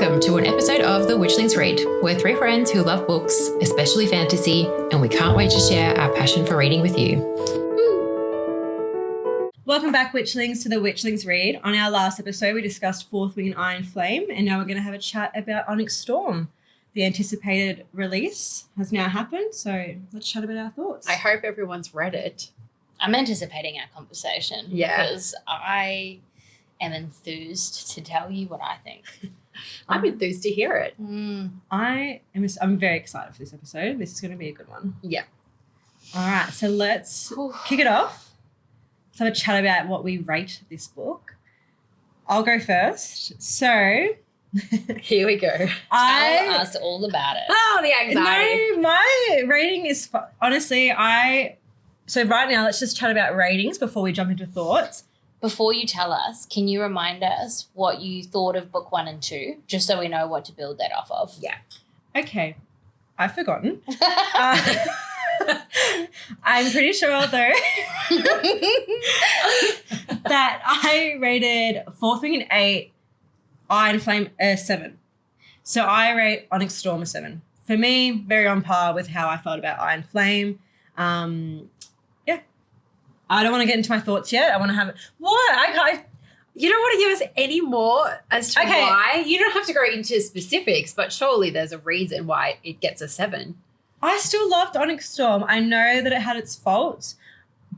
Welcome to an episode of the Witchlings Read. We're three friends who love books, especially fantasy, and we can't wait to share our passion for reading with you. Welcome back, Witchlings, to the Witchlings Read. On our last episode, we discussed Fourth Wing and Iron Flame, and now we're going to have a chat about Onyx Storm. The anticipated release has now happened, so let's chat about our thoughts. I hope everyone's read it. I'm anticipating our conversation because I am enthused to tell you what I think. I'm enthused to hear it. I'm very excited for this episode. This is going to be a good one. Yeah. All right, so let's kick it off. Let's have a chat about what we rate this book. I'll go first. So here we go. Tell us all about it. Oh, the anxiety. No, my rating is honestly, so right now let's just chat about ratings before we jump into thoughts. Before you tell us, can you remind us what you thought of book 1 and 2, just so we know what to build that off of? Yeah. Okay. I've forgotten. I'm pretty sure, though, that I rated Fourth Wing and 8, Iron Flame a 7. So I rate Onyx Storm a 7. For me, very on par with how I felt about Iron Flame. I don't want to get into my thoughts yet. I want to have what? You don't want to give us any more as to why? You don't have to go into specifics, but surely there's a reason why it gets a 7. I still loved Onyx Storm. I know that it had its faults,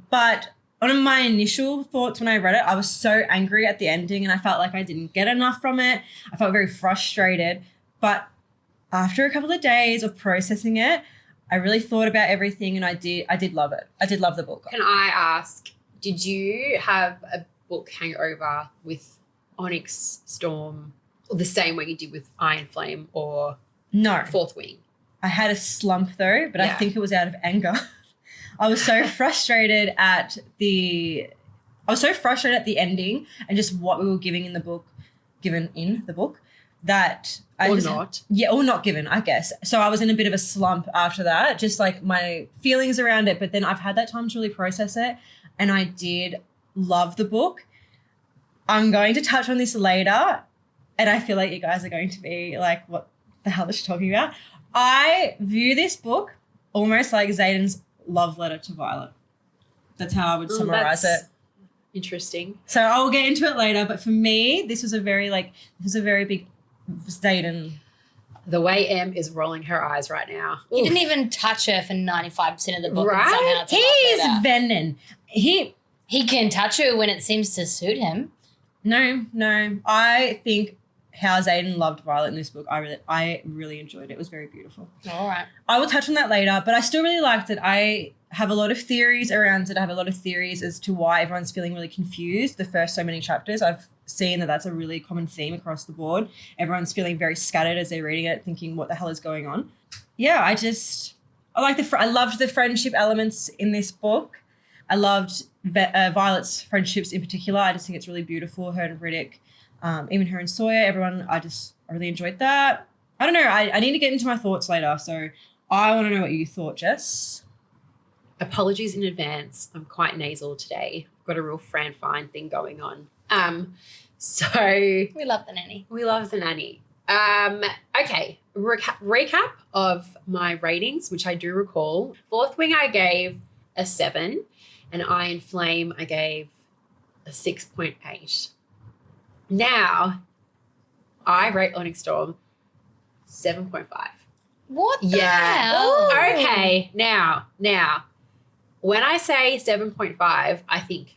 but on my initial thoughts when I read it, I was so angry at the ending and I felt like I didn't get enough from it. I felt very frustrated. But after a couple of days of processing it, I really thought about everything and I did love it. I did love the book. Can I ask, did you have a book hangover with Onyx Storm the same way you did with Iron Flame or No. Fourth Wing? I had a slump though, but I think it was out of anger. I was so frustrated at the ending and just what we were given in the book that or not given, I guess. So I was in a bit of a slump after that, just like my feelings around it. But then I've had that time to really process it and I did love the book. I'm going to touch on this later and I feel like you guys are going to be like, what the hell is she talking about? I view this book almost like Xaden's love letter to Violet. That's how I would summarize it. Interesting. So I'll get into it later, but for me, this was a very big Xaden. The way Em is rolling her eyes right now. He didn't even touch her for 95% of the book. Right? And somehow it's He's venom. He can touch her when it seems to suit him. No. I think how Xaden loved Violet in this book, I really enjoyed it. It was very beautiful. All right. I will touch on that later, but I still really liked it. I have a lot of theories around it. I have a lot of theories as to why everyone's feeling really confused. The first so many chapters, I've seen that that's a really common theme across the board. Everyone's feeling very scattered as they're reading it, thinking what the hell is going on. Yeah, I loved the friendship elements in this book. I loved Violet's friendships in particular. I just think it's really beautiful. Her and Riddoc, even her and Sawyer, everyone, I really enjoyed that. I don't know. I need to get into my thoughts later. So I want to know what you thought, Jess. Apologies in advance. I'm quite nasal today. I've got a real Fran Fine thing going on. So We love the nanny. We love the nanny. Okay. Recap of my ratings, which I do recall. Fourth Wing I gave a 7 and Iron Flame I gave a 6.8. Now, I rate Onyx Storm 7.5. What the hell? Okay. Now, when I say 7.5, I think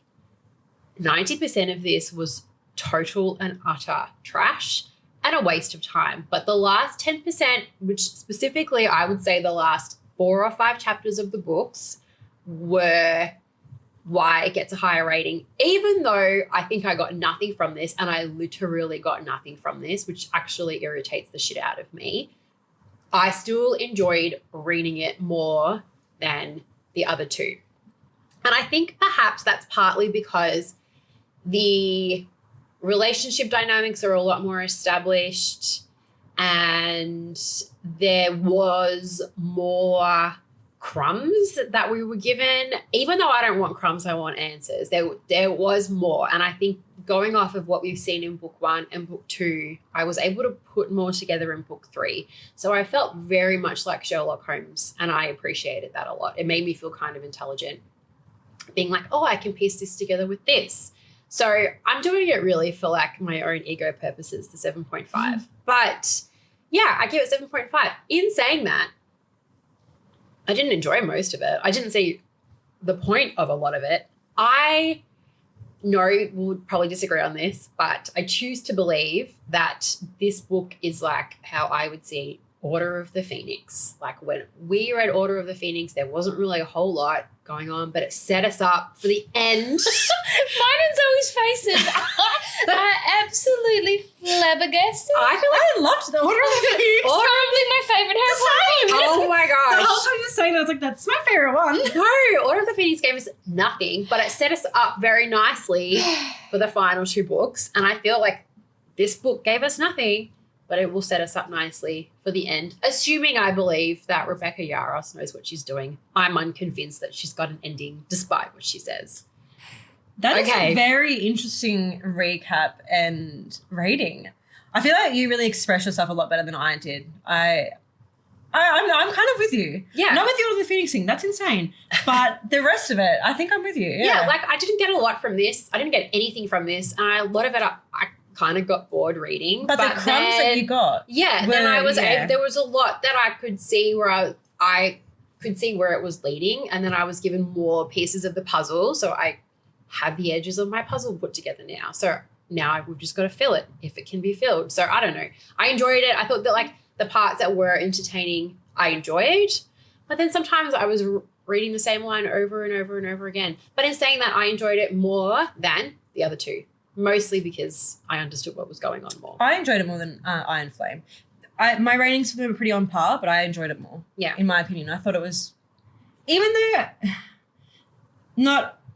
90% of this was total and utter trash and a waste of time. But the last 10%, which specifically I would say the last 4 or 5 chapters of the books, were why it gets a higher rating, even though I think I got nothing from this, and I literally got nothing from this, which actually irritates the shit out of me. I still enjoyed reading it more than the other two. And I think perhaps that's partly because the relationship dynamics are a lot more established and there was more crumbs that we were given. Even though I don't want crumbs, I want answers. There was more. And I think going off of what we've seen in book 1 and book 2, I was able to put more together in book 3. So I felt very much like Sherlock Holmes, and I appreciated that a lot. It made me feel kind of intelligent, being like, oh, I can piece this together with this. So I'm doing it really for like my own ego purposes, the 7.5. But yeah, I give it 7.5. In saying that, I didn't enjoy most of it. I didn't see the point of a lot of it. I know we'll probably disagree on this, but I choose to believe that this book is like how I would see Order of the Phoenix. Like when we read Order of the Phoenix, there wasn't really a whole lot going on, but it set us up for the end. Mine and Zoe's faces are absolutely flabbergasted. I feel like I loved the Order of the Phoenix. It's probably my favourite Harry Potter book. oh my The whole gosh. time you were saying that, I was like, that's my favorite one. No, Order of the Phoenix gave us nothing, but it set us up very nicely for the final 2 books. And I feel like this book gave us nothing, but it will set us up nicely for the end. Assuming I believe that Rebecca Yarros knows what she's doing. I'm unconvinced that she's got an ending, despite what she says. That is Okay. a very interesting recap and rating. I feel like you really expressed yourself a lot better than I did. I'm kind of with you. Yeah. Not with the Order of the Phoenix thing. That's insane. But the rest of it, I think I'm with you. Yeah, like I didn't get a lot from this. I didn't get anything from this. And a lot of it I kind of got bored reading. But the crumbs that you got. Yeah, were- then I was yeah. there was a lot that I could see where I could see where it was leading, and then I was given more pieces of the puzzle, so I have the edges of my puzzle put together now. So now we've just got to fill it if it can be filled. So I don't know. I enjoyed it. I thought that like the parts that were entertaining, I enjoyed, but then sometimes I was reading the same line over and over and over again. But in saying that, I enjoyed it more than the other 2. Mostly because I understood what was going on more. I enjoyed it more than Iron Flame. My ratings for them were pretty on par, but I enjoyed it more. Yeah. In my opinion. I thought it was, even though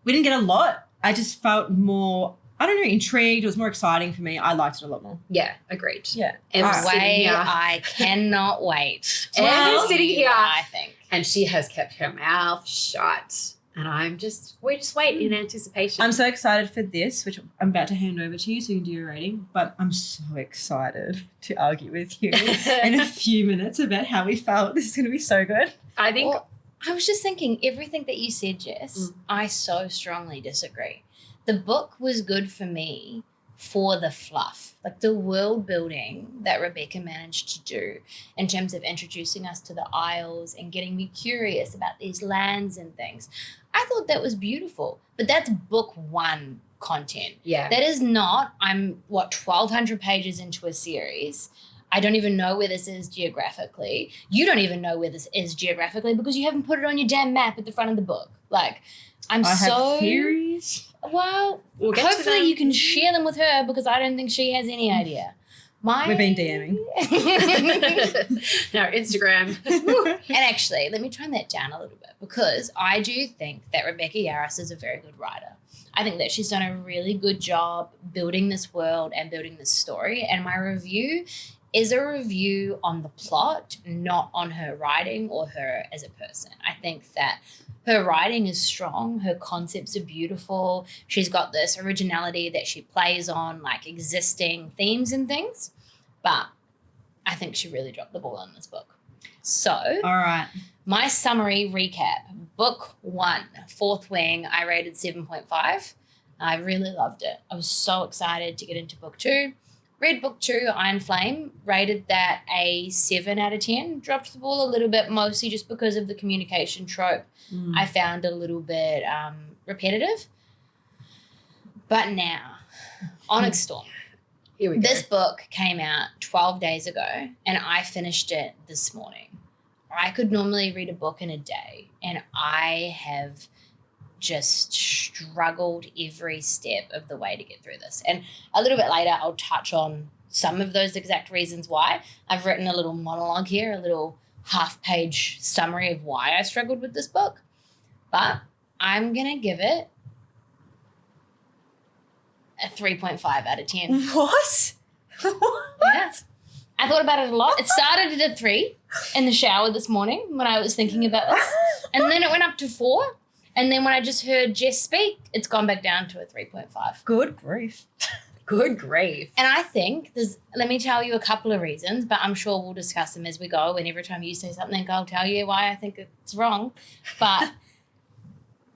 we didn't get a lot, I just felt more, I don't know, intrigued. It was more exciting for me. I liked it a lot more. Yeah, agreed. Yeah. Emma's Alright. sitting Way here, I cannot wait. to Emma's see sitting you, here. I think. and she has kept her mouth shut. And we just wait in anticipation. I'm so excited for this, which I'm about to hand over to you so you can do your rating. But I'm so excited to argue with you in a few minutes about how we felt. This is going to be so good. I think Well, I was just thinking, everything that you said, Jess, I so strongly disagree. The book was good for me for the fluff, like the world building that Rebecca managed to do in terms of introducing us to the Isles and getting me curious about these lands and things. I thought that was beautiful, but that's book 1 content. yeah. That is not, 1,200 pages into a series. I don't even know where this is geographically. You don't even know where this is geographically because you haven't put it on your damn map at the front of the book. Like, I have theories. Well, We'll get to hopefully them. you can share them with her because I don't think she has any idea. We've been DMing. No, Instagram. And actually, let me tone that down a little bit because I do think that Rebecca Yarros is a very good writer. I think that she's done a really good job building this world and building this story. And my review is a review on the plot, not on her writing or her as a person. I think that her writing is strong. Her concepts are beautiful. She's got this originality that she plays on, like existing themes and things. But I think she really dropped the ball on this book. So All right. my summary recap. Book 1, Fourth Wing, I rated 7.5. I really loved it. I was so excited to get into book 2. Read book 2, Iron Flame, rated that a 7 out of 10. Dropped the ball a little bit, mostly just because of the communication trope. I found a little bit repetitive. But now, Onyx Storm. Here we go. This book came out 12 days ago, and I finished it this morning. I could normally read a book in a day, and I have just struggled every step of the way to get through this. And a little bit later, I'll touch on some of those exact reasons why. I've written a little monologue here, a little half-page summary of why I struggled with this book. But I'm going to give it a 3.5 out of 10. What? Yes. I thought about it a lot. It started at a 3 in the shower this morning when I was thinking about this. And then it went up to 4. And then when I just heard Jess speak, it's gone back down to a 3.5. Good grief. Good grief. And I think let me tell you a couple of reasons, but I'm sure we'll discuss them as we go. And every time you say something, I'll tell you why I think it's wrong. But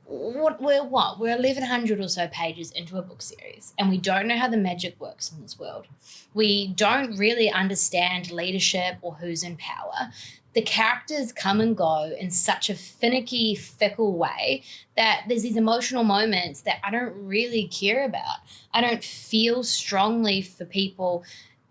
we're 1,100 or so pages into a book series, and we don't know how the magic works in this world. We don't really understand leadership or who's in power. The characters come and go in such a finicky, fickle way that there's these emotional moments that I don't really care about. I don't feel strongly for people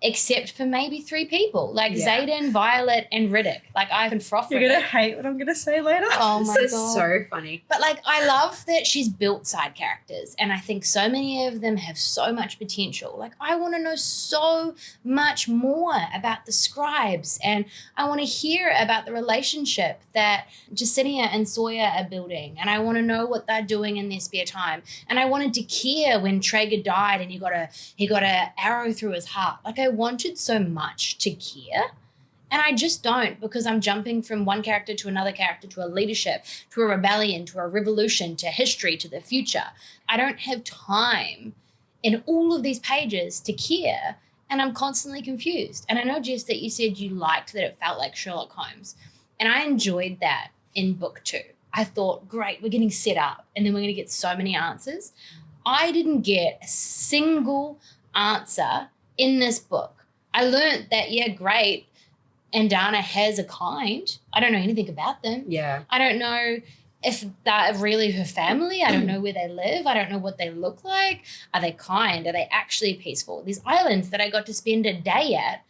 except for maybe 3 people, like Xaden, Violet, and Riddoc. Like, I can froth You're going to hate what I'm going to say later. Oh my This is God. so funny. But, like, I love that she's built side characters, and I think so many of them have so much potential. Like, I want to know so much more about the scribes, and I want to hear about the relationship that Jacinia and Sawyer are building, and I want to know what they're doing in their spare time. And I wanted to care when Traeger died and he got a arrow through his heart. Like, I wanted so much to care, and I just don't, because I'm jumping from one character to another character, to a leadership, to a rebellion, to a revolution, to history, to the future. I don't have time in all of these pages to care, and I'm constantly confused. And I know, Jess, that you said you liked that it felt like Sherlock Holmes, and I enjoyed that in book 2. I thought, great, we're getting set up, and then we're going to get so many answers. I didn't get a single answer in this book. I learned that, great, and Dana has a kind. I don't know anything about them. Yeah. I don't know if they're really her family. I don't know where they live. I don't know what they look like. Are they kind? Are they actually peaceful? These islands that I got to spend a day at,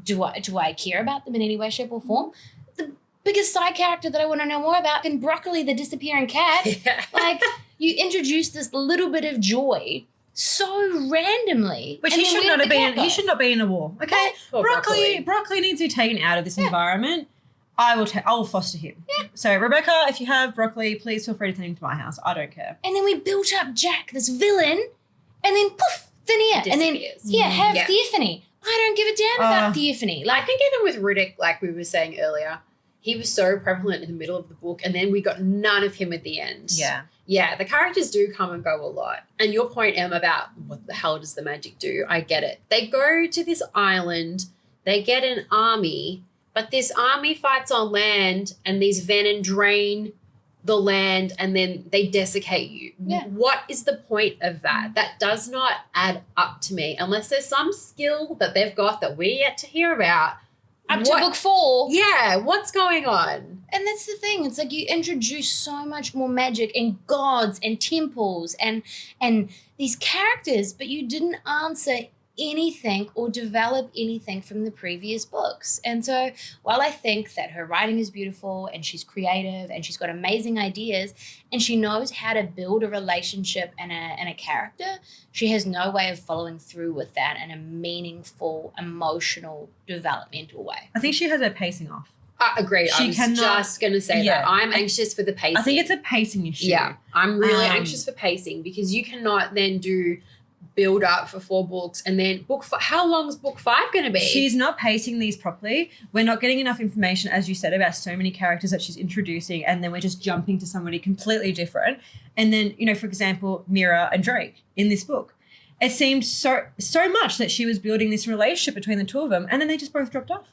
do I care about them in any way, shape, or form? The biggest side character that I want to know more about is Broccoli, the disappearing cat. Yeah. Like, you introduced this little bit of joy so randomly. Which and he then should where not did have the cat been. He go? should not be in a war. Okay, Poor broccoli needs to be taken out of this environment. I will foster him. Yeah. So Rebecca, if you have Broccoli, please feel free to send him to my house. I don't care. And then we built up Jack, this villain, and then poof, thin air. And then Disappears. have Yeah. Theophany. I don't give a damn about Theophany. I Like, think even with Riddoc, like we were saying earlier, he was so prevalent in the middle of the book, and then we got none of him at the end. Yeah, the characters do come and go a lot. And your point, Em, about what the hell does the magic do? I get it. They go to this island, they get an army, but this army fights on land, and these venom drain the land, and then they desiccate you. Yeah. What is the point of that? That does not add up to me, unless there's some skill that they've got that we're yet to hear about. up to book 4. Yeah, what's going on? And that's the thing. It's like you introduce so much more magic and gods and temples and these characters, but you didn't answer anything or develop anything from the previous books. And so while I think that her writing is beautiful and she's creative and she's got amazing ideas and she knows how to build a relationship and a character, she has no way of following through with that in a meaningful, emotional, developmental way. I think she has her pacing off. Agreed. I was just going to say that. I'm anxious for the pacing. I think it's a pacing issue. Yeah, I'm really anxious for pacing, because you cannot then do build up for 4 books and then how long is book 5 going to be? She's not pacing these properly. We're not getting enough information, as you said, about so many characters that she's introducing, and then we're just jumping to somebody completely different. And then, for example, Mira and Drake in this book. It seemed so much that she was building this relationship between the two of them, and then they just both dropped off.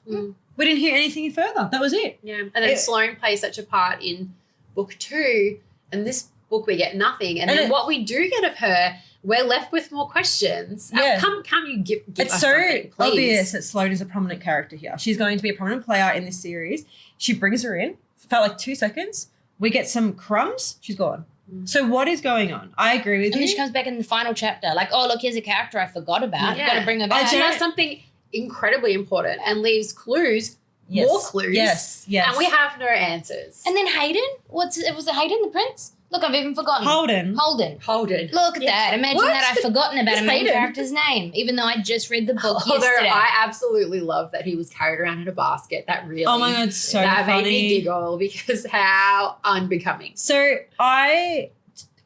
We didn't hear anything further. That was it. Yeah, and then Sloane plays such a part in book 2, and this book we get nothing. And then what we do get of her, we're left with more questions. Yeah. Can't you give it's us so something, please? obvious that Sloane is a prominent character here. She's going to be a prominent player in this series. She brings her in. Felt like 2 seconds. We get some crumbs. She's gone. So what is going on? I agree with you. And then she comes back in the final chapter, like, oh, look, here's a character I forgot about. Yeah. Got to bring her back. She does something incredibly important and leaves clues, more clues. Yes. And we have no answers. And then Hayden, was it Hayden the prince? Look, I've even forgotten. Holden. Look at that. Imagine What? that I've forgotten about It's a main Hayden. character's name, even though I just read the book Although yesterday. I absolutely love that he was carried around in a basket. That really, Oh my God, so that funny. made me giggle, because how unbecoming. So I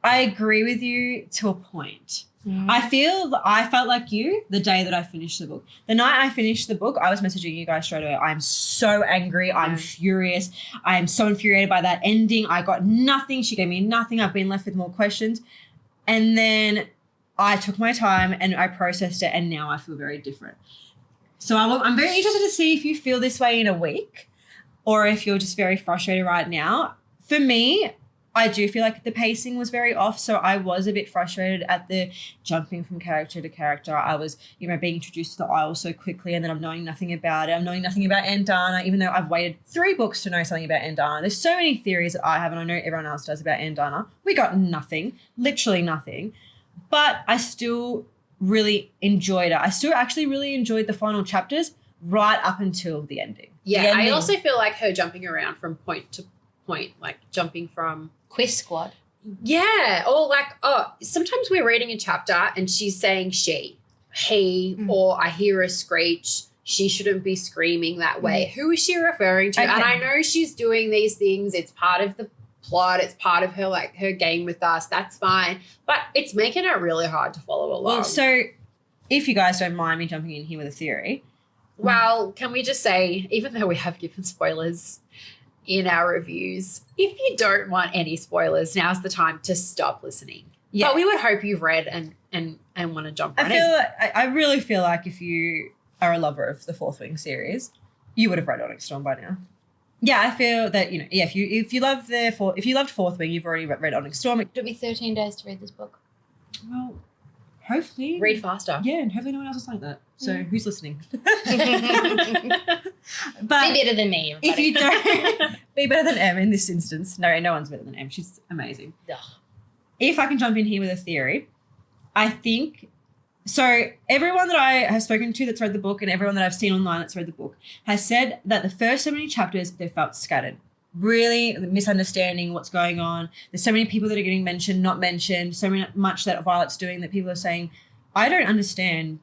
agree with you to a point. I felt like you the day that I finished the book. The night I finished the book, I was messaging you guys straight away. I'm so angry. I'm furious. I am so infuriated by that ending. I got nothing. She gave me nothing. I've been left with more questions. And then I took my time and I processed it, and now I feel very different. So I'm very interested to see if you feel this way in a week or if you're just very frustrated right now. For me, I do feel like the pacing was very off, so I was a bit frustrated at the jumping from character to character. I was, being introduced to the Isle so quickly, and then I'm knowing nothing about it. I'm knowing nothing about Endana, even though I've waited 3 books to know something about Endana. There's so many theories that I have, and I know everyone else does about Endana. We got nothing, literally nothing. But I still really enjoyed it. I still actually really enjoyed the final chapters right up until the ending. Yeah, the ending. I also feel like her jumping around from point to point, like jumping from Quiz Squad. Yeah, or like, sometimes we're reading a chapter and she's saying she, he, or I hear a screech. She shouldn't be screaming that way. Who is she referring to? Okay. And I know she's doing these things. It's part of the plot. It's part of her game with us. That's fine. But it's making it really hard to follow along. Well, so if you guys don't mind me jumping in here with a theory. Well, can we just say, even though we have given spoilers in our reviews, if you don't want any spoilers, now's the time to stop listening. Yeah. But we would hope you've read and want to jump right in. I really feel like if you are a lover of the Fourth Wing series, you would have read Onyx Storm by now. Yeah, I feel that, if you loved Fourth Wing, you've already read Onyx Storm. It took me 13 days to read this book. Well, hopefully. Read faster. Yeah, and hopefully no one else is like that. So who's listening? But be better than me, everybody. If you don't, be better than Em in this instance. No one's better than Em. She's amazing. Ugh. If I can jump in here with a theory, I think, so everyone that I have spoken to that's read the book and everyone that I've seen online that's read the book has said that the first so many chapters, they felt scattered. Really misunderstanding what's going on. There's so many people that are getting mentioned, not mentioned, so much that Violet's doing that people are saying, I don't understand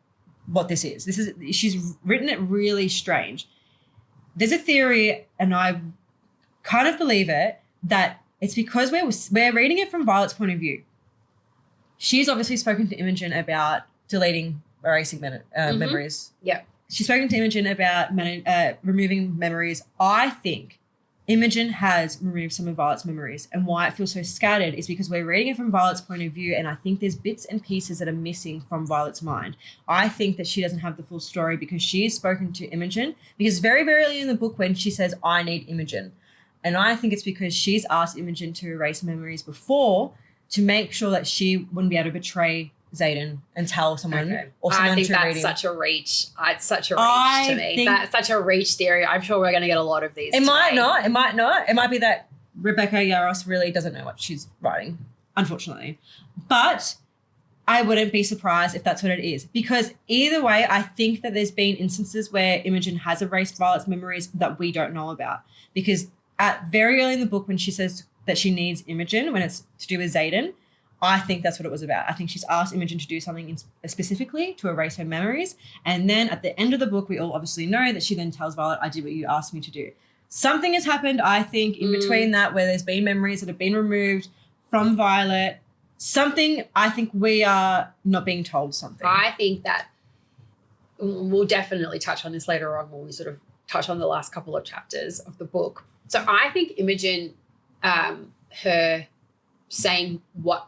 what this is. She's written it really strange. There's a theory, and I kind of believe it, that it's because we're reading it from Violet's point of view. She's obviously spoken to Imogen about erasing memories. Yeah. She's spoken to Imogen about removing memories. I think Imogen has removed some of Violet's memories, and why it feels so scattered is because we're reading it from Violet's point of view, and I think there's bits and pieces that are missing from Violet's mind. I think that she doesn't have the full story because she's spoken to Imogen, because very, very early in the book when she says, I need Imogen, and I think it's because she's asked Imogen to erase memories before to make sure that she wouldn't be able to betray Xaden and tell someone or someone I think to that's read him. such a reach. It's such a reach to me. That's such a reach theory. I'm sure we're going to get a lot of these. It might not. It might be that Rebecca Yarros really doesn't know what she's writing, unfortunately. But I wouldn't be surprised if that's what it is. Because either way, I think that there's been instances where Imogen has erased Violet's memories that we don't know about. Because at very early in the book when she says that she needs Imogen, when it's to do with Xaden, I think that's what it was about. I think she's asked Imogen to do something specifically to erase her memories. And then at the end of the book, we all obviously know that she then tells Violet, I did what you asked me to do. Something has happened, I think, in between that where there's been memories that have been removed from Violet. Something, I think we are not being told something. I think that we'll definitely touch on this later on when we sort of touch on the last couple of chapters of the book. So I think Imogen, her saying what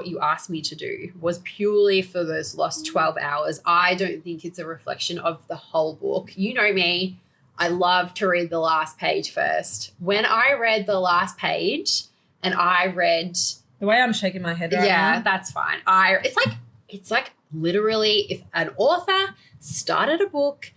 you asked me to do was purely for those lost 12 hours. I don't think it's a reflection of the whole book. You know me, I love to read the last page first. When I read the last page and I read... The way I'm shaking my head right now. Yeah, that's fine. It's like literally if an author started a book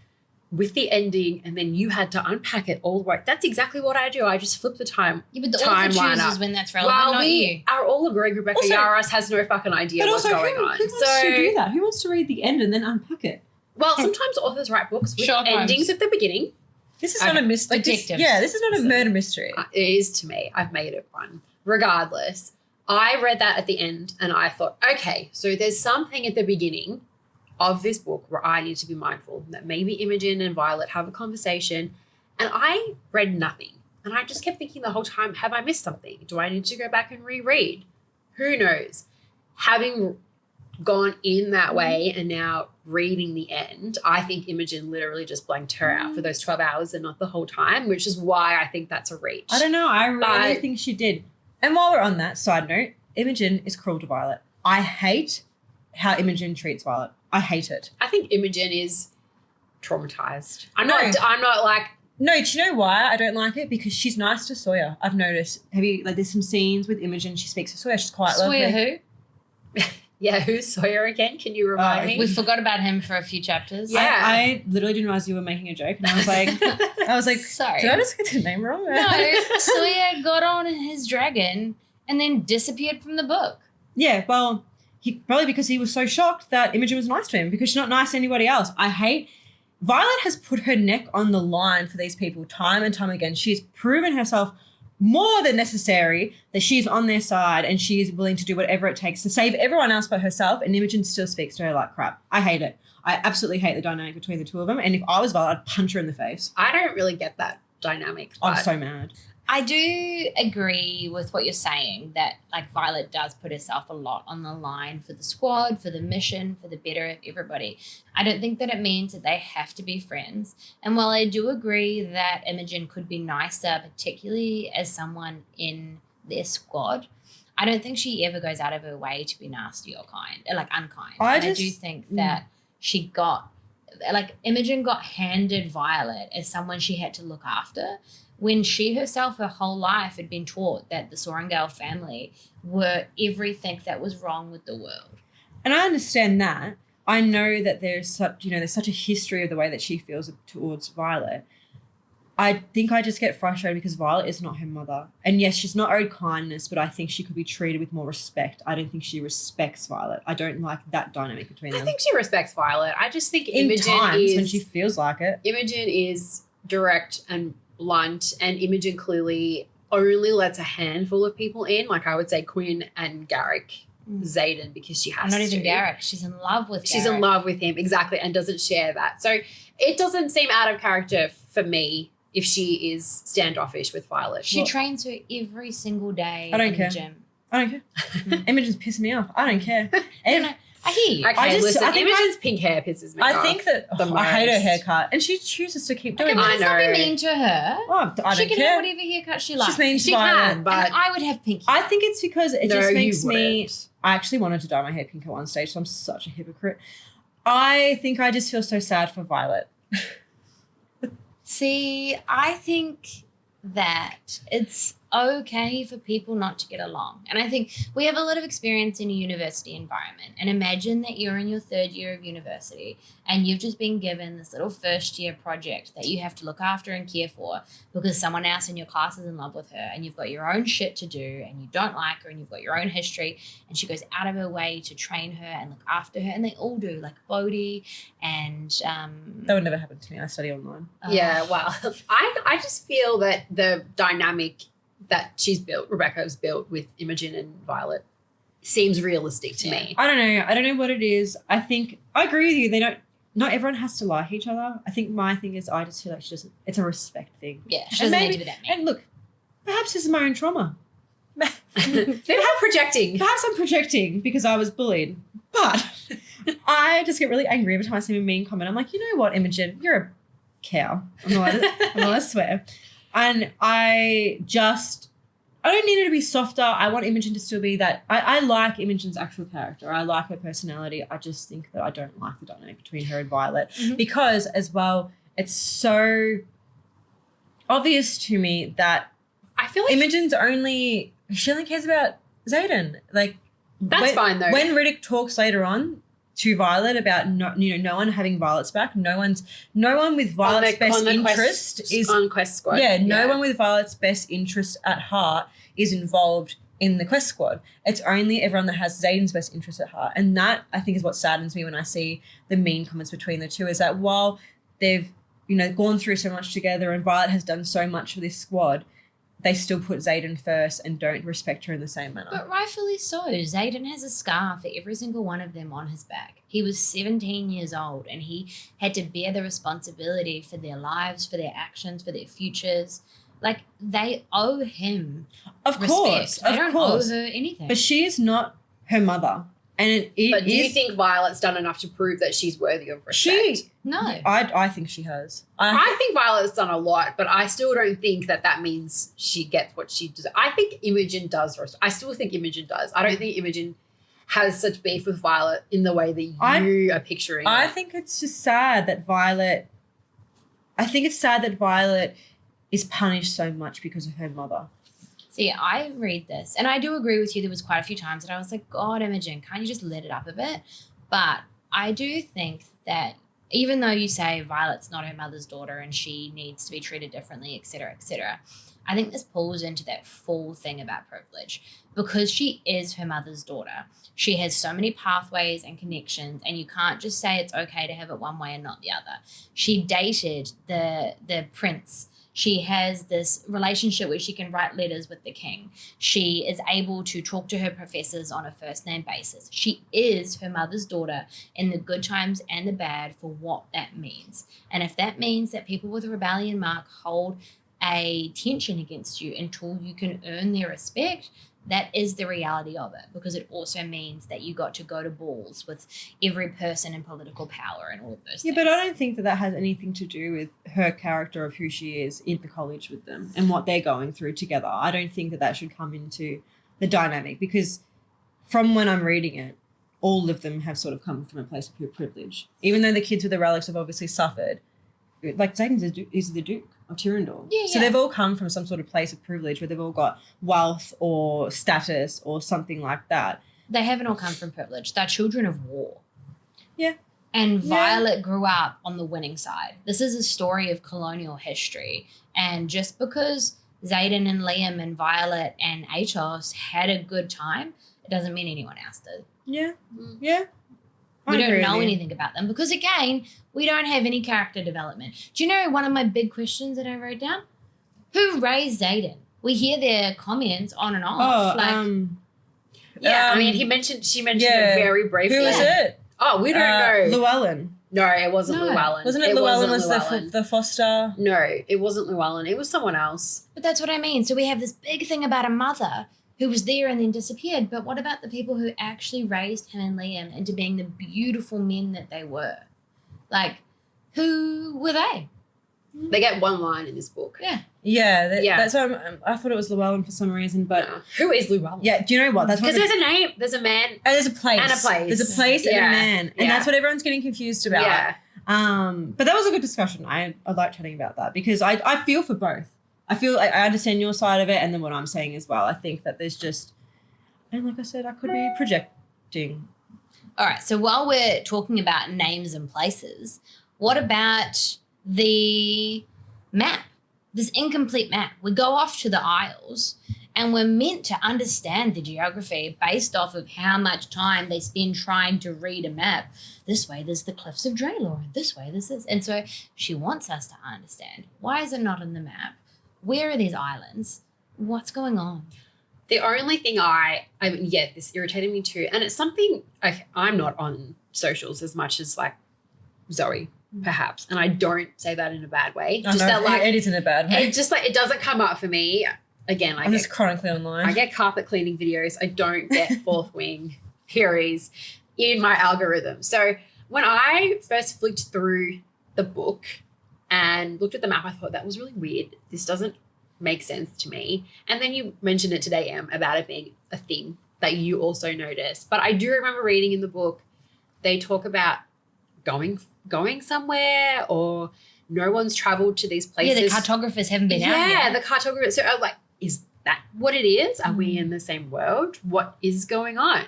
with the ending and then you had to unpack it all the way. That's exactly what I do. I just flip the time. Yeah, but the author chooses when that's relevant, well, not we you. are all agreeing Rebecca Yarros has no fucking idea what's going on. Who wants to do that? Who wants to read the end and then unpack it? Well, sometimes authors write books with Sherlock endings Holmes. at the beginning. This is not a mystery. Detectives. This is not a murder mystery. It is to me. I've made it one. Regardless, I read that at the end and I thought, okay, so there's something at the beginning of this book where I need to be mindful that maybe Imogen and Violet have a conversation, and I read nothing. And I just kept thinking the whole time, have I missed something? Do I need to go back and reread? Who knows? Having gone in that way and now reading the end, I think Imogen literally just blanked her out for those 12 hours and not the whole time, which is why I think that's a reach. I don't know. I really think she did. And while we're on that, side note, Imogen is cruel to Violet. I hate how Imogen treats Violet. I hate it. I think Imogen is traumatized. I'm not like. No, do you know why I don't like it? Because she's nice to Sawyer. I've noticed. There's some scenes with Imogen. She speaks to Sawyer. She's quite lovely. Sawyer who? Yeah, who's Sawyer again? Can you remind me? We forgot about him for a few chapters. Yeah. I literally didn't realize you were making a joke. And I was like, sorry. Did I just get the name wrong? No, Sawyer got on his dragon and then disappeared from the book. Yeah, well, probably because he was so shocked that Imogen was nice to him, because she's not nice to anybody else. Violet has put her neck on the line for these people time and time again. She's proven herself more than necessary that she's on their side and she is willing to do whatever it takes to save everyone else but herself, and Imogen still speaks to her like crap. I hate it. I absolutely hate the dynamic between the two of them, and if I was Violet, I'd punch her in the face. I don't really get that dynamic. I'm so mad. I do agree with what you're saying, that like Violet does put herself a lot on the line for the squad, for the mission, for the better of everybody. I don't think that it means that they have to be friends. And while I do agree that Imogen could be nicer, particularly as someone in their squad, I don't think she ever goes out of her way to be nasty or kind, or like unkind. I do think that Imogen got handed Violet as someone she had to look after, when she herself, her whole life, had been taught that the Sorrengail family were everything that was wrong with the world. And I understand that. I know that there's such a history of the way that she feels towards Violet. I think I just get frustrated because Violet is not her mother. And yes, she's not owed kindness, but I think she could be treated with more respect. I don't think she respects Violet. I don't like that dynamic between them. I think she respects Violet. I just think in Imogen times when she feels like it. Imogen is direct and blunt, and Imogen clearly only lets a handful of people in. Like I would say Quinn and Garrick, Xaden, because she has not to. Even Garrick. She's in love with Garrick. She's in love with him, exactly, and doesn't share that. So it doesn't seem out of character for me if she is standoffish with Violet. She trains her every single day I don't in care. the gym. I don't care. Imogen's pissing me off. I don't care. I hear you. Okay, I think Imogen's pink hair pisses me off. I think that I hate her haircut, and she chooses to keep doing it. Let's not be mean to her. Oh, I she don't can care. have whatever haircut she likes. She's mean to She Violet. can, but And I would have pink hair. I think it's because it No, just you makes me. wouldn't. I actually wanted to dye my hair pink at one stage, so I'm such a hypocrite. I think I just feel so sad for Violet. See, I think that it's okay for people not to get along. And I think we have a lot of experience in a university environment. And imagine that you're in your third year of university and you've just been given this little first year project that you have to look after and care for because someone else in your class is in love with her, and you've got your own shit to do and you don't like her and you've got your own history, and she goes out of her way to train her and look after her, and they all do, like Bodhi and That would never happen to me. I study online. Yeah, well, I just feel that the dynamic that Rebecca's built with Imogen and Violet seems realistic to me. I don't know. I don't know what it is. I think I agree with you. Not everyone has to like each other. I think my thing is I just feel like it's a respect thing. Yeah, she doesn't need to be that mean. And look, perhaps this is my own trauma. They're not projecting. Perhaps I'm projecting because I was bullied. But I just get really angry every time I see a mean comment. I'm like, you know what, Imogen, you're a cow. I'm not allowed to swear. And I don't need her to be softer. I want Imogen to still be that. I like Imogen's actual character. I like her personality. I just think that I don't like the dynamic between her and Violet because, as well, it's so obvious to me that I feel like she only cares about Xaden. Like that's fine though. When Riddoc talks later on to Violet about no one having Violet's back, no one with Violet's best interest is on Quest Squad. Yeah, no one with Violet's best interest at heart is involved in the Quest Squad. It's only everyone that has Xaden's best interest at heart. And that, I think, is what saddens me when I see the mean comments between the two, is that while they've, gone through so much together and Violet has done so much for this squad, they still put Xaden first and don't respect her in the same manner. But rightfully so. Xaden has a scar for every single one of them on his back. He was 17 years old and he had to bear the responsibility for their lives, for their actions, for their futures. Like, they owe him Of respect. course. They don't owe her anything. But she is not her mother. And But do you think Violet's done enough to prove that she's worthy of respect? No. I think she has. I think Violet's done a lot, but I still don't think that means she gets what she does. I think Imogen does. I still think Imogen does. I don't think Imogen has such beef with Violet in the way that you are picturing. I think it's just sad that Violet. I think it's sad that Violet is punished so much because of her mother. See, I read this, and I do agree with you. There was quite a few times that I was like, God, Imogen, can't you just let it up a bit? But I do think that even though you say Violet's not her mother's daughter and she needs to be treated differently, et cetera, I think this pulls into that full thing about privilege because she is her mother's daughter. She has so many pathways and connections, and you can't just say it's okay to have it one way and not the other. She dated the prince. She has this relationship where she can write letters with the king. She is able to talk to her professors on a first name basis. She is her mother's daughter in the good times and the bad for what that means. And if that means that people with a rebellion mark hold a tension against you until you can earn their respect, that is the reality of it, because it also means that you got to go to balls with every person in political power and all of those things. Yeah, but I don't think that has anything to do with her character of who she is in the college with them and what they're going through together. I don't think that should come into the dynamic, because from when I'm reading it, all of them have sort of come from a place of pure privilege. Even though the kids with the relics have obviously suffered, like Xaden is the Duke of Tyrrendal. Yeah, so they've all come from some sort of place of privilege where they've all got wealth or status or something like that. They haven't all come from privilege. They're children of war. Yeah. And Violet grew up on the winning side. This is a story of colonial history. And just because Xaden and Liam and Violet and Atos had a good time, it doesn't mean anyone else did. Yeah. Yeah. We don't know anything about them because, again, we don't have any character development. Do you know one of my big questions that I wrote down? Who raised Xaden? We hear their comments on and off. I mean, she mentioned it very briefly. Who was it? Oh, we don't know. Llewellyn. No, it wasn't Llewellyn. Wasn't it Llewellyn was the foster? No, it wasn't Llewellyn. It was someone else. But that's what I mean. So we have this big thing about a mother who was there and then disappeared. But what about the people who actually raised him and Liam into being the beautiful men that they were? Like, who were they? They get one line in this book. Yeah. Yeah. That's why I thought it was Llewellyn for some reason. But who is Llewellyn? Yeah, do you know what? That's because there's a name, there's a man, and there's a place. There's a place and a man. And that's what everyone's getting confused about. Yeah. But that was a good discussion. I like chatting about that because I feel for both. I feel like I understand your side of it and then what I'm saying as well. I think that there's just, and like I said, I could be projecting. All right. So while we're talking about names and places, what about the map? This incomplete map. We go off to the Isles and we're meant to understand the geography based off of how much time they spend trying to read a map. This way there's the Cliffs of Draylor, and this way there's this. And so she wants us to understand. Why is it not on the map? Where are these islands? What's going on? The only thing this irritated me too. And it's something, I'm not on socials as much as like Zoe, perhaps. And I don't say that in a bad way. It is in a bad way. It just like, it doesn't come up for me. Again, I'm just chronically online. I get carpet cleaning videos. I don't get fourth wing theories in my algorithm. So when I first flicked through the book and looked at the map, I thought that was really weird. This doesn't make sense to me. And then you mentioned it today, Em, about it being a thing that you also noticed. But I do remember reading in the book, they talk about going somewhere, or no one's traveled to these places. Yeah, the cartographers haven't been out yet. Yeah, the cartographers. So I was like, is that what it is? Are we in the same world? What is going on?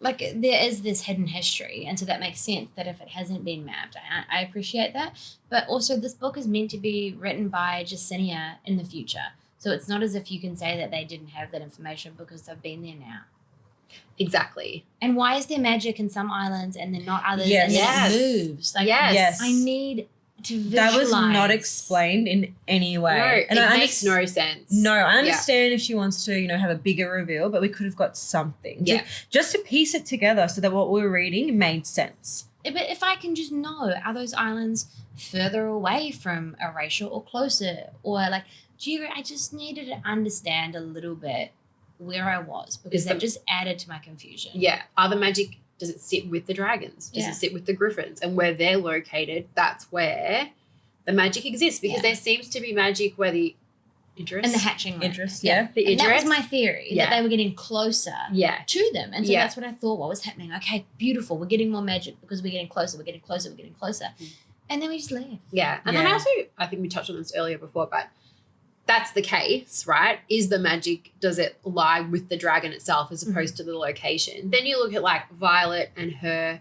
Like, there is this hidden history, and so that makes sense that if it hasn't been mapped, I appreciate that. But also, this book is meant to be written by Jacinia in the future. So it's not as if you can say that they didn't have that information because they've been there now. Exactly. And why is there magic in some islands and then not others? Yes. And then it moves? Like, yes. I need to visualize. That was not explained in any way. No, it makes no sense. No, I understand if she wants to, have a bigger reveal, but we could have got something. Yeah. Just to piece it together so that what we were reading made sense. But if I can just know, are those islands further away from Erasure or closer? Or like, I just needed to understand a little bit where I was because Is that the- just added to my confusion. Yeah. Other magic, does it sit with the dragons? Does Yeah. it sit with the griffins? And where they're located, that's where the magic exists, because Yeah. there seems to be magic where the Idris. And the hatching room. Idris, yeah. The And that was Idris. my theory, Yeah. that they were getting closer Yeah. to them. And so Yeah. that's what I thought, what was happening. Okay, beautiful. We're getting more magic because we're getting closer, we're getting closer, we're getting closer. And then we just left. Yeah. And then Yeah. also, I think we touched on this earlier before, but that's the case, right? Is the magic, does it lie with the dragon itself as opposed to the location? Then you look at like Violet and her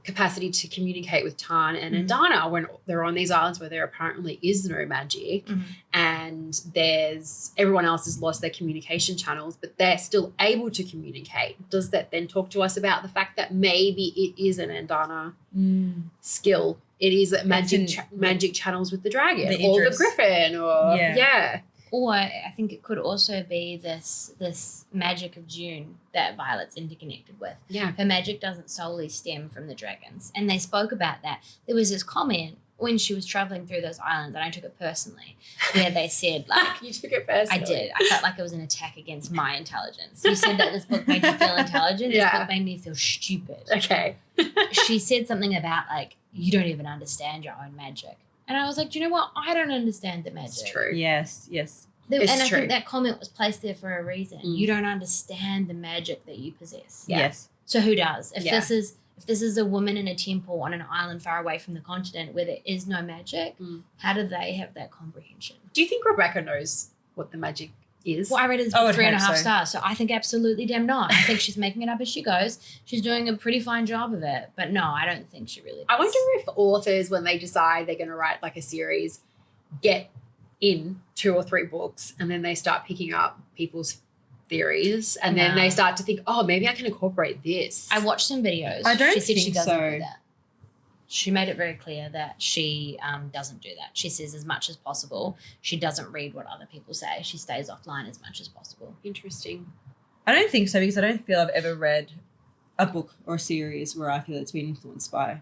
capacity to communicate with Tarn and Andana when they're on these islands where there apparently is no magic and everyone else has lost their communication channels, but they're still able to communicate. Does that then talk to us about the fact that maybe it is an Andana skill? It is that magic channels with the dragon The or the Idris. griffin or Yeah. Or I think it could also be this magic of June that Violet's interconnected with. Yeah. Her magic doesn't solely stem from the dragons. And they spoke about that. There was this comment when she was traveling through those islands, and I took it personally, where they said, like, You took it personally. I did. I felt like it was an attack against my intelligence. You said that this book made you feel intelligent. This Yeah. book made me feel stupid. Okay. She said something about, like, you don't even understand your own magic. And I was like, do you know what? I don't understand the magic. It's true. Yes, yes. It's And I true. think that comment was placed there for a reason. Mm. You don't understand the magic that you possess. Yeah. Yes. So who does? If Yeah. this is a woman in a temple on an island far away from the continent where there is no magic, how do they have that comprehension? Do you think Rebecca knows what the magic is? Well, I read it I as would 3.5 hope so. stars, so I think absolutely damn not. I think she's making it up as she goes. She's doing a pretty fine job of it, but no, I don't think she really does. I wonder if authors, when they decide they're going to write like a series, get in 2 or 3 books and then they start picking up people's theories and then No. they start to think, oh, maybe I can incorporate this. I watched some videos. I don't She said she think doesn't so. do that. She made it very clear that she doesn't do that. She says as much as possible. She doesn't read what other people say. She stays offline as much as possible. Interesting. I don't think so because I don't feel I've ever read a book or a series where I feel it's been influenced by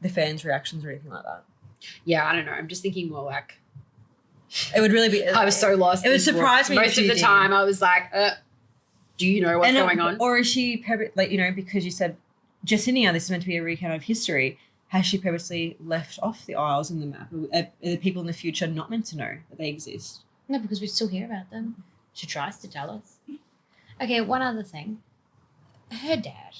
the fans' reactions or anything like that. Yeah, I don't know. I'm just thinking more like It would really be. I was so lost. It would in surprise books. me if Most of she the did. time. I was like, do you know what's going on? Or is she like, you know, because you said Justinia, this is meant to be a recount of history. Has she purposely left off the isles in the map? Are the people in the future not meant to know that they exist? No, because we still hear about them. She tries to tell us. Okay, one other thing. Her dad.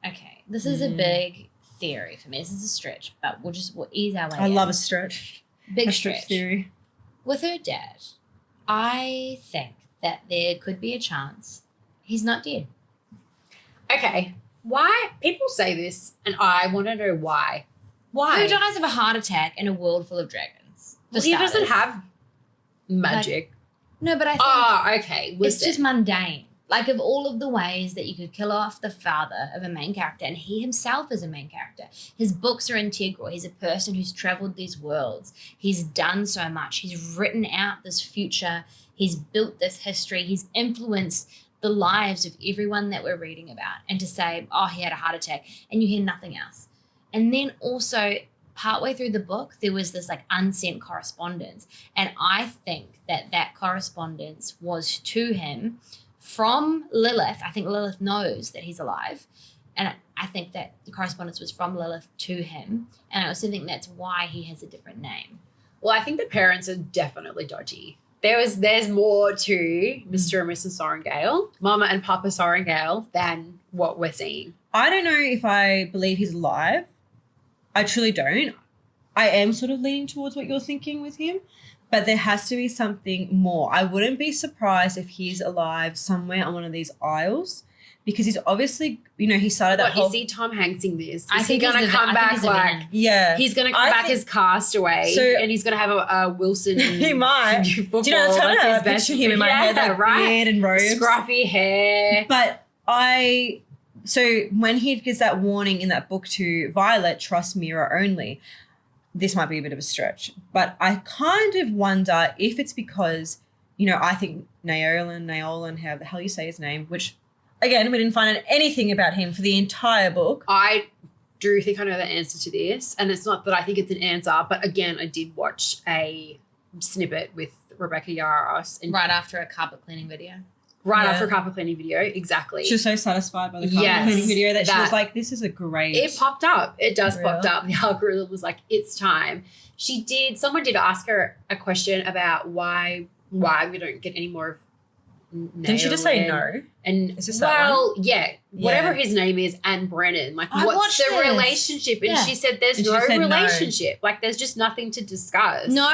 Okay, this is a big theory for me. This is a stretch, but we'll ease our way I in. love a stretch. Big A stretch. theory. With her dad, I think that there could be a chance he's not dead. Okay. Why? People say this and I want to know why. Why? Who dies of a heart attack in a world full of dragons? For Well, he doesn't starters. have magic. No, but I think Okay. it's Listen. just mundane. Like, of all of the ways that you could kill off the father of a main character, and he himself is a main character. His books are integral. He's a person who's traveled these worlds. He's done so much. He's written out this future. He's built this history. He's influenced the lives of everyone that we're reading about. And to say, oh, he had a heart attack, and you hear nothing else. And then also, partway through the book, there was this like unsent correspondence. And I think that correspondence was to him from Lilith. I think Lilith knows that he's alive. And I think that the correspondence was from Lilith to him. And I also think that's why he has a different name. Well, I think the parents are definitely dodgy. There's more to Mr. and Mrs. Sorrengale, Mama and Papa Sorrengale, than what we're seeing. I don't know if I believe he's alive. I truly don't. I am sort of leaning towards what you're thinking with him, but there has to be something more. I wouldn't be surprised if he's alive somewhere on one of these isles, because he's obviously, you know, he started that What, whole... is he Tom Hanksing this? I Is he think he's going to the- come I think back he's a like... villain. Yeah. He's going to come I back think- as Castaway, So- and he's going to have a Wilson. He might. football. Do you know, it's That's kind his of best- picture him in my head, that beard and robes. Scruffy hair. But so when he gives that warning in that book to Violet, trust Mira only, this might be a bit of a stretch. But I kind of wonder if it's because, you know, I think Naolan, how the hell you say his name, which, again, we didn't find out anything about him for the entire book. I do think I know the answer to this, and it's not that I think it's an answer, but again, I did watch a snippet with Rebecca Yarros. And Right after a carpet cleaning video. right after a carpet cleaning video. Exactly. She was so satisfied by the carpet cleaning video that she was like, this is a great... It popped up. It just popped up. The algorithm was like, it's time. Someone did ask her a question about why we don't get any more of Didn't she just say no? And is this whatever his name is, and Brennan, like what's the relationship? And she said there's no relationship. Like there's just nothing to discuss. No.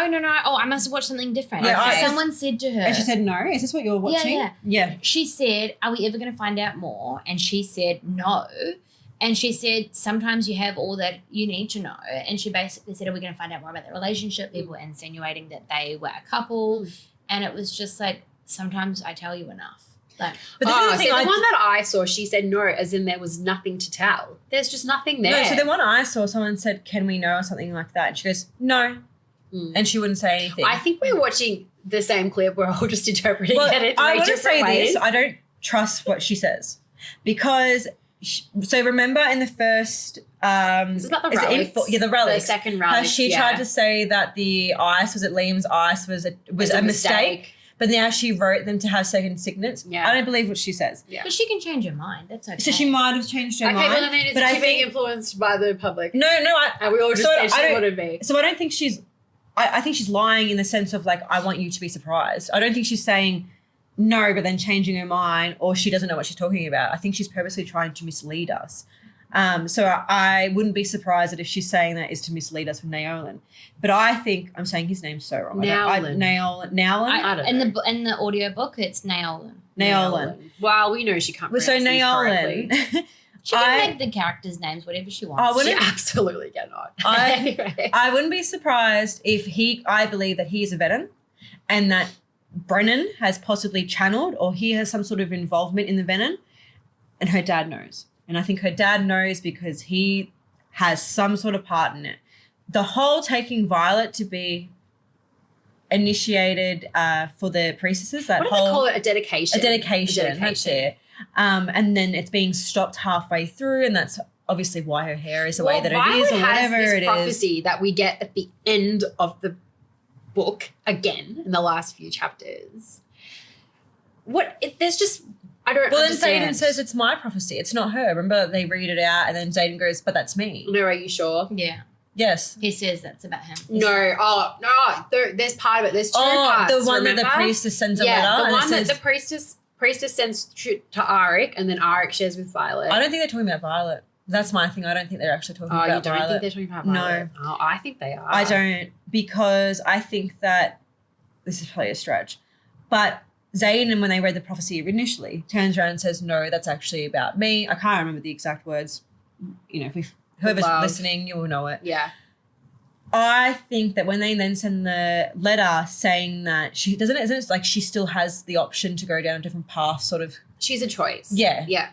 Oh, I must have watched something different. Yeah, someone said to her. And she said no. Is this what you're watching? Yeah. She said, are we ever going to find out more? And she said no. And she said, sometimes you have all that you need to know. And she basically said, are we going to find out more about their relationship? People were insinuating that they were a couple. And it was just like, sometimes I tell you enough. Like, but the one that I saw, she said no, as in there was nothing to tell. There's just nothing there. No, so the one I saw, someone said, can we know, or something like that. And she goes, no. And she wouldn't say anything. I think we're watching the same clip. We're all just interpreting it in very different ways. I don't trust what she says because... So remember in the first this is about the relics. The relics. The second relics. She tried to say that the ice was at Liam's ice was a mistake. But now she wrote them to have second signets. Yeah. I don't believe what she says. Yeah. But she can change her mind. That's okay. So she might have changed her mind. Okay, well then it's being influenced by the public. No. And we all just said she wouldn't be. So I don't think she's I think she's lying in the sense of like, I want you to be surprised. I don't think she's saying no, but then changing her mind, or she doesn't know what she's talking about. I think she's purposely trying to mislead us. So I wouldn't be surprised that if she's saying that is to mislead us with Naolan. But I think I'm saying his name so wrong. Naolan. In the audiobook, it's Naolan. Naolan. Well, we know she can't pronounce these Naolan. She can make the characters' names whatever she wants. She absolutely cannot. I wouldn't be surprised if I believe that he is a Venom and that Brennan has possibly channeled or he has some sort of involvement in the Venom and her dad knows. And I think her dad knows because he has some sort of part in it. The whole taking Violet to be initiated for the priestesses, what do they call it? A dedication. A dedication. That's it. And then it's being stopped halfway through, and that's obviously why her hair is the way that Violet it is, or has whatever this it is. prophecy that we get at the end of the book again in the last few chapters. There's just... I don't understand. Then Xaden says it's my prophecy. It's not her. Remember, they read it out and then Xaden goes, but that's me. No, are you sure? Yeah. Yes. He says that's about him. No. Oh, no. There's part of it. There's two parts, the one remember? that the priestess sends a letter. Yeah, the one that the priestess sends to Arik and then Arik shares with Violet. I don't think they're talking about Violet. That's my thing. I don't think they're actually talking about Violet. Oh, you don't think they're talking about Violet? No. Oh, I think they are. I don't, because I think that this is probably a stretch, but Xaden, when they read the prophecy initially, turns around and says, no, that's actually about me. I can't remember the exact words. You know, whoever's listening, you will know it. Yeah. I think that when they then send the letter saying that isn't it like she still has the option to go down a different path, sort of. She's a choice. Yeah. Yeah.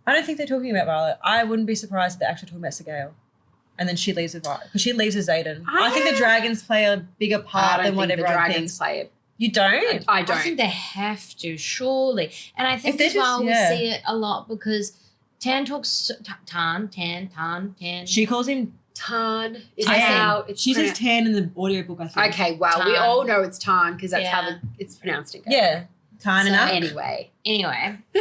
I don't think they're talking about Violet. I wouldn't be surprised if they're actually talking about Sigale. And then she leaves with Violet. Because she leaves with Xaden. I think the dragons play a bigger part than what everyone thinks. Play it. You don't? I don't. I think they have to, surely. And I think as well we see it a lot because Tan talks... Tan. She calls him... Tan. She says Tan in the audiobook, I think. Okay, well, Tan. we all know it's Tan because that's how it's pronounced again. Yeah. Tan enough. Anyway,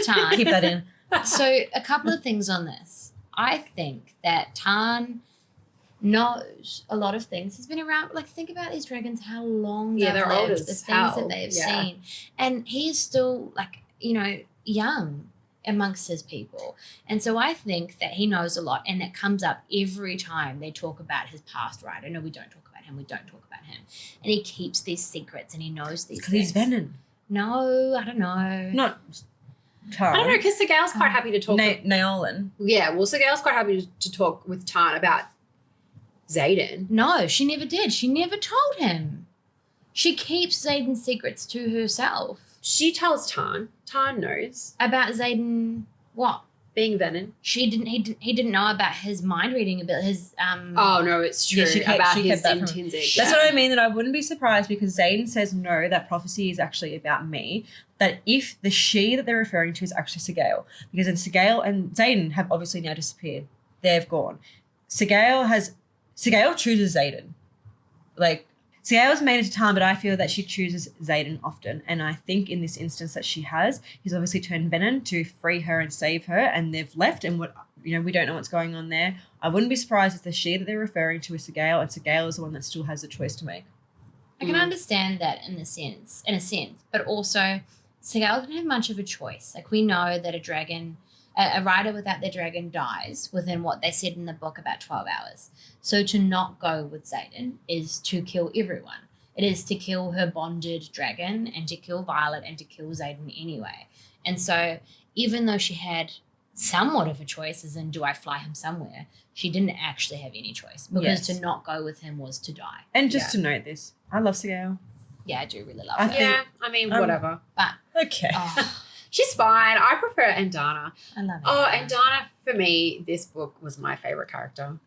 Tan. Keep that in. So a couple of things on this. I think that Tan knows a lot of things. He's been around, like, think about these dragons, how long they've they're lived, old the as things hell. that they've seen. And he is still, like, you know, young amongst his people. And so I think that he knows a lot, and that comes up every time they talk about his past, right? I know we don't talk about him. And he keeps these secrets and he knows these things. He's Venom. No, I don't know. Not Tan. I don't know because Sigale's quite happy to talk. Naolan. Yeah, well, Sigale's quite happy to talk with Tan about Xaden. No, she never did. She never told him. She keeps Xaden's secrets to herself. She tells Tan. Tan knows About Xaden what? being Venom. He didn't know about his mind reading ability, his Oh no, it's true. Yeah, she about kept his that from- intrinsic. That's what I mean, that I wouldn't be surprised because Xaden says no, that prophecy is actually about me. That if the she that they're referring to is actually Sigale, because then Sigale and Xaden have obviously now disappeared. They've gone. Sigale chooses Xaden. Like, Sagael's made it to town, but I feel that she chooses Xaden often. And I think in this instance that she has, he's obviously turned venom to free her and save her, and they've left. And we don't know what's going on there. I wouldn't be surprised if the she that they're referring to is Sagael, and Sagael is the one that still has the choice to make. I can understand that in a sense, but also Sagael didn't have much of a choice. Like, we know that a rider without their dragon dies within what they said in the book, about 12 hours. So to not go with Xaden is to kill everyone. It is to kill her bonded dragon and to kill Violet and to kill Xaden anyway. And so even though she had somewhat of a choice, as in, do I fly him somewhere, she didn't actually have any choice, because to not go with him was to die. And just to note this, I love Sagael. Yeah, I do really love her. Yeah, I mean, whatever. But Okay. She's fine. I prefer Andana. I love her. Oh, Andana, for me, this book was my favorite character.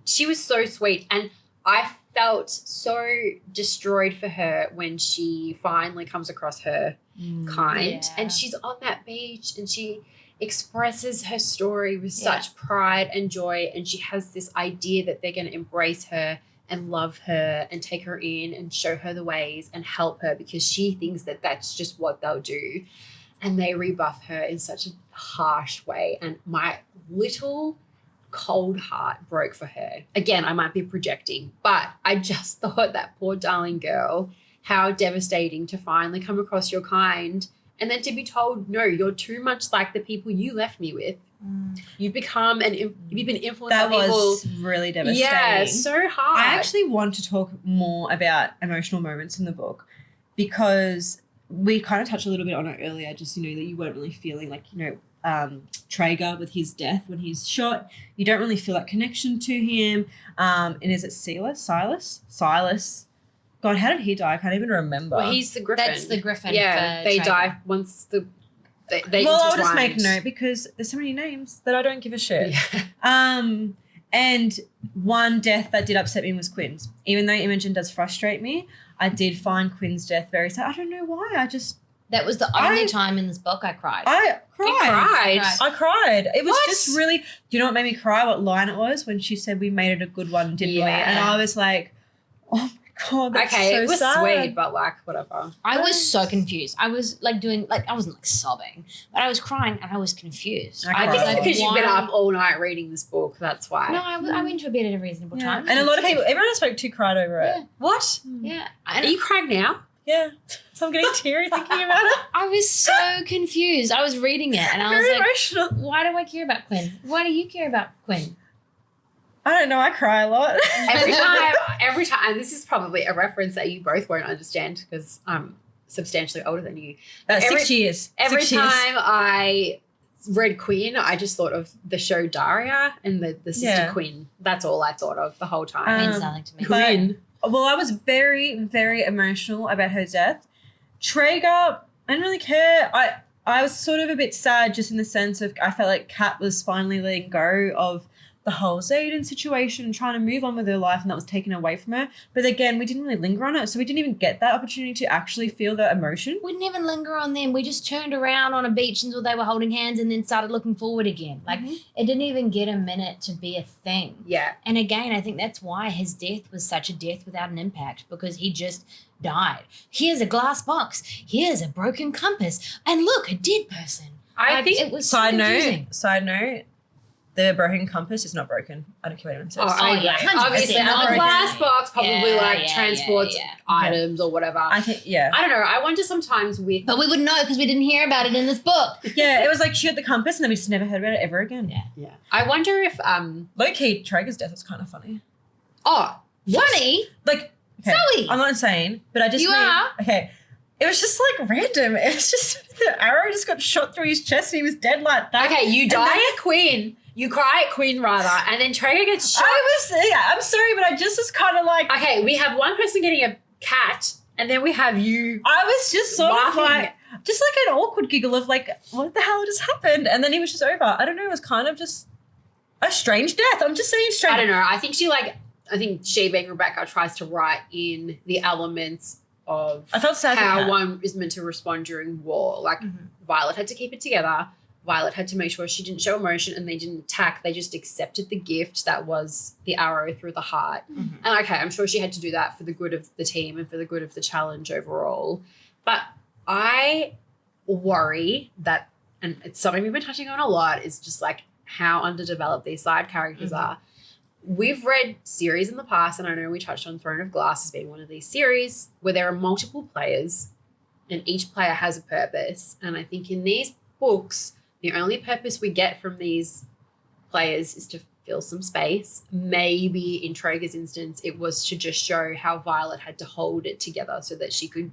She was so sweet, and I felt so destroyed for her when she finally comes across her kind, yeah. and she's on that beach, and she expresses her story with such pride and joy, and she has this idea that they're going to embrace her and love her and take her in and show her the ways and help her, because she thinks that that's just what they'll do. And they rebuff her in such a harsh way. And my little cold heart broke for her. Again, I might be projecting, but I just thought, that poor darling girl, how devastating to finally come across your kind and then to be told, no, you're too much like the people you left me with. You've been influenced That by people. was really devastating. Yeah, so hard. I actually want to talk more about emotional moments in the book, because we kind of touched a little bit on it earlier, just, that you weren't really feeling like, Traeger with his death when he's shot. You don't really feel that connection to him. And is it Silas? God, how did he die? I can't even remember. Well, he's the Griffin. That's the Griffin. Yeah, for they Traeger. die once they Well, I'll just intertwined. make a note, because there's so many names that I don't give a shit. Yeah. And one death that did upset me was Quinn's. Even though Imogen does frustrate me, I did find Quinn's death very sad. I don't know why. That was the only time in this book I cried. I cried. You cried. I cried. It was What? just really, do you know what made me cry? What line it was when she said, we made it a good one, didn't we? Yeah. And I was like, oh my God, that's Okay, so it was sad. sweet, but whatever. I was so confused. I was I wasn't sobbing, but I was crying and I was confused. I I think cried. it's because you've been up all night reading this book. That's why. No, I went to bed at a reasonable Yeah. time. And a lot of people, everyone I spoke to cried over it. Yeah. What? Yeah. Are you crying now? Yeah. So I'm getting teary thinking about it. I was so confused. I was reading it and I was Very like, emotional. why do I care about Quinn? Why do you care about Quinn? I don't know. I cry a lot. Every time, and this is probably a reference that you both won't understand because I'm substantially older than you. That's Every- 6 years. Every 6 years. time I read Quinn, I just thought of the show Daria and the sister Yeah. Quinn. That's all I thought of the whole It time. means nothing to me. but- Quinn. Well, I was very, very emotional about her death. Traeger, I didn't really care. I was sort of a bit sad, just in the sense of I felt like Kat was finally letting go of the whole Xaden situation and trying to move on with her life, and that was taken away from her. But again, we didn't really linger on it, so we didn't even get that opportunity to actually feel the emotion. We didn't even linger on them. We just turned around on a beach until they were holding hands and then started looking forward again. Like, it didn't even get a minute to be a thing. Yeah. And again, I think that's why his death was such a death without an impact, because he just died. Here's a glass box. Here's a broken compass. And look, a dead person. I think it was so Side confusing. note, the broken compass is not broken. I don't care what anyone says. Oh, yeah, yeah. 100% Obviously, not a glass broken. box probably Yeah, transports yeah. items or whatever. I think, yeah. I don't know. I wonder sometimes with But we wouldn't know because we didn't hear about it in this book. Yeah, it was like she had the compass and then we just never heard about it ever again. Yeah. I wonder if Low-key, Traeger's death was kind of funny. Funny. Like, okay, Zoe. I'm not insane, but I just You mean, are. okay. It was just like random. It was just the arrow just got shot through his chest and he was dead like that. okay, you And die then- at Queen. You cry at Queen rather, and then Traeger gets shot. I'm sorry, but I just was kind of like, Okay, we have one person getting a cat, and then we have you. I was just sort of laughing. like, just like an awkward giggle of like, what the hell just happened? And then he was just over. I don't know. It was kind of just a strange death. I'm just saying strange. I don't know. I think she being Rebecca tries to write in the elements of I felt sad for how Kat. one is meant to respond during war. Like Violet had to keep it together. Violet had to make sure she didn't show emotion and they didn't attack. They just accepted the gift that was the arrow through the heart. Mhm. And okay, I'm sure she had to do that for the good of the team and for the good of the challenge overall. But I worry that, and it's something we've been touching on a lot, is just like how underdeveloped these side characters are. We've read series in the past, and I know we touched on Throne of Glass as being one of these series where there are multiple players and each player has a purpose. And I think in these books, the only purpose we get from these players is to fill some space. Maybe in Traeger's instance, it was to just show how Violet had to hold it together so that she could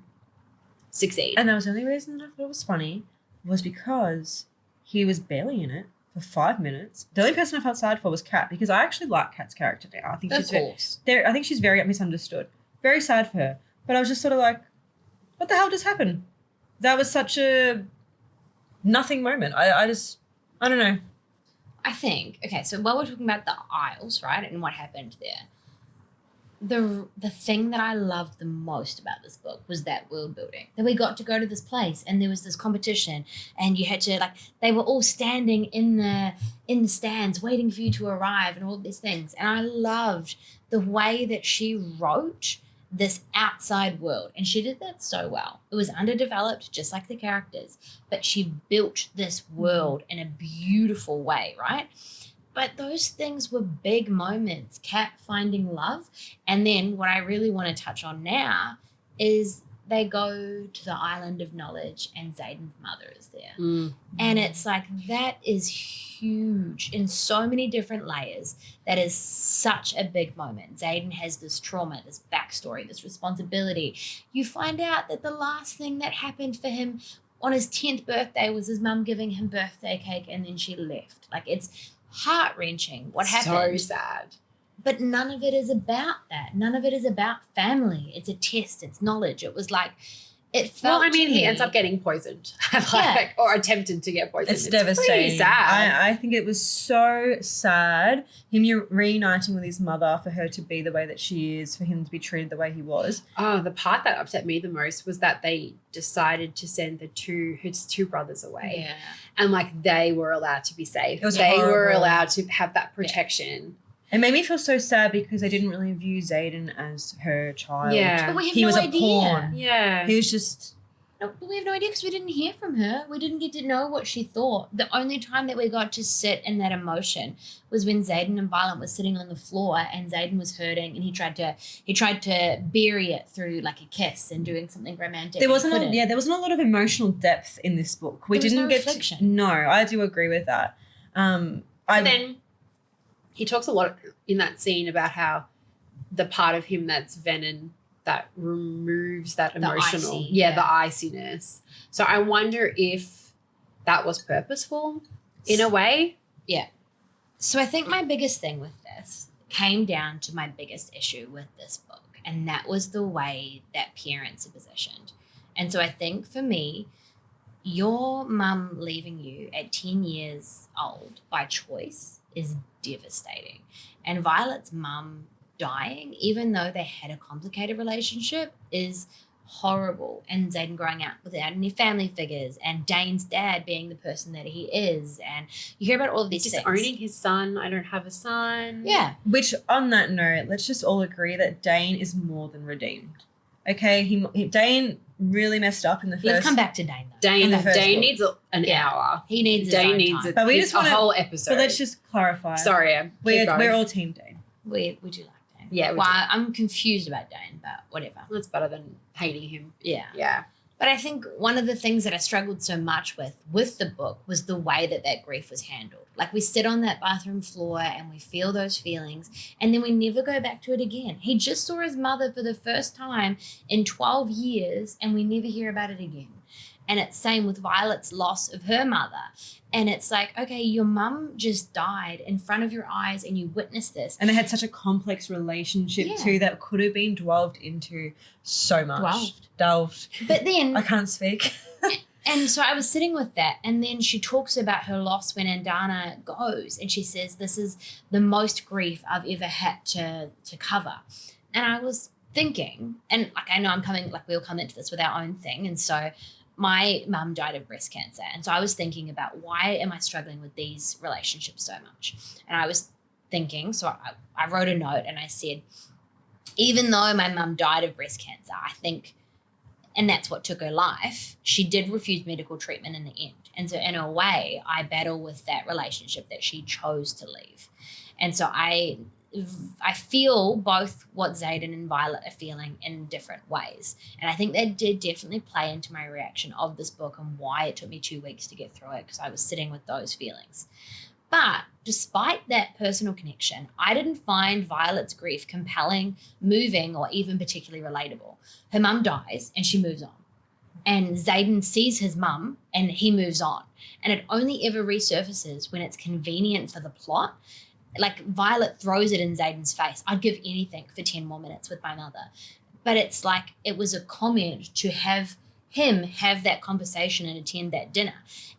succeed. And that was the only reason that I thought it was funny was because he was barely in it for 5 minutes. The only person I felt sad for was Kat, because I actually like Kat's character now. I think Of course. I think she's very misunderstood. Very sad for her. But I was just sort of like, what the hell just happened? That was such a nothing moment. I don't know. I think, okay, so while we're talking about the Isles, right, and what happened there, the thing that I loved the most about this book was that world building. That we got to go to this place and there was this competition and you had to, like, they were all standing in the stands waiting for you to arrive and all these things. And I loved the way that she wrote this outside world, and she did that so well. It was underdeveloped, just like the characters, but she built this world in a beautiful way, right? But those things were big moments. Kat finding love, and then what I really want to touch on now is they go to the Island of Knowledge, and Xaden's mother is there, and it's like that is huge in so many different layers. That is such a big moment. Xaden has this trauma, this backstory, this responsibility. You find out that the last thing that happened for him on his 10th birthday was his mum giving him birthday cake and then she left. Like, it's heart-wrenching what happened. So sad. But none of it is about that. None of it is about family. It's a test. It's knowledge. It was like, it felt Well, I mean, to he me- ends up getting poisoned, or attempted to get poisoned. It's devastating. Pretty sad. I think it was so sad, him reuniting with his mother, for her to be the way that she is, for him to be treated the way he was. Oh, the part that upset me the most was that they decided to send his two brothers away. Yeah. And like they were allowed to be safe. It was They were horrible. allowed to have that protection. It made me feel so sad because they didn't really view Xaden as her child. Yeah. But we have He no was a idea. pawn. Yeah. He was just... No, but we have no idea because we didn't hear from her. We didn't get to know what she thought. The only time that we got to sit in that emotion was when Xaden and Violet were sitting on the floor and Xaden was hurting and he tried to bury it through like a kiss and doing something romantic. There wasn't He couldn't. there wasn't a lot of emotional depth in this book. We There was didn't no get reflection. No, I do agree with that. But then he talks a lot in that scene about how the part of him that's venom that removes that emotional, icy, the iciness. So I wonder if that was purposeful in a way. So I think my biggest thing with this came down to my biggest issue with this book, and that was the way that parents are positioned. And so I think for me, your mum leaving you at 10 years old by choice is devastating. And Violet's mum dying, even though they had a complicated relationship, is horrible. And Xaden growing up without any family figures, and Dane's dad being the person that he is, and you hear about all of these things. Disowning his son. I don't have a son. Yeah. Which, on that note, let's just all agree that Dane is more than redeemed. Okay, Dane really messed up in the first... Let's come back to Dane though. In the first Dane book. needs an Yeah. hour. He needs his Dane own needs time. But we just a wanna- whole episode. So let's just clarify. Sorry, keep going. We're all team Dane. We do like Dane. Yeah, we Well, do. I'm confused about Dane, but whatever. That's better than hating him. Yeah. Yeah. But I think one of the things that I struggled so much with the book was the way that grief was handled. Like, we sit on that bathroom floor and we feel those feelings, and then we never go back to it again. He just saw his mother for the first time in 12 years, and we never hear about it again. And it's same with Violet's loss of her mother. And it's like, okay, your mum just died in front of your eyes and you witnessed this. And they had such a complex relationship Yeah. too that could have been delved into so much. Delved. But then I can't speak. And so I was sitting with that, and then she talks about her loss when Andana goes, and she says, this is the most grief I've ever had to cover. And I was thinking, and like I know I'm coming, like we'll come into this with our own thing, and so my mum died of breast cancer. And so I was thinking about, why am I struggling with these relationships so much? And I was thinking, so I wrote a note and I said, even though my mum died of breast cancer, I think, and that's what took her life, she did refuse medical treatment in the end. And so in a way, I battle with that relationship that she chose to leave. And so I feel both what Xaden and Violet are feeling in different ways. And I think that did definitely play into my reaction of this book and why it took me 2 weeks to get through it, because I was sitting with those feelings. But despite that personal connection, I didn't find Violet's grief compelling, moving, or even particularly relatable. Her mum dies and she moves on. And Xaden sees his mum and he moves on. And it only ever resurfaces when it's convenient for the plot. Like, Violet throws it in Xaden's face. I'd give anything for 10 more minutes with my mother. But it's like, it was a comment to have him have that conversation and attend that dinner.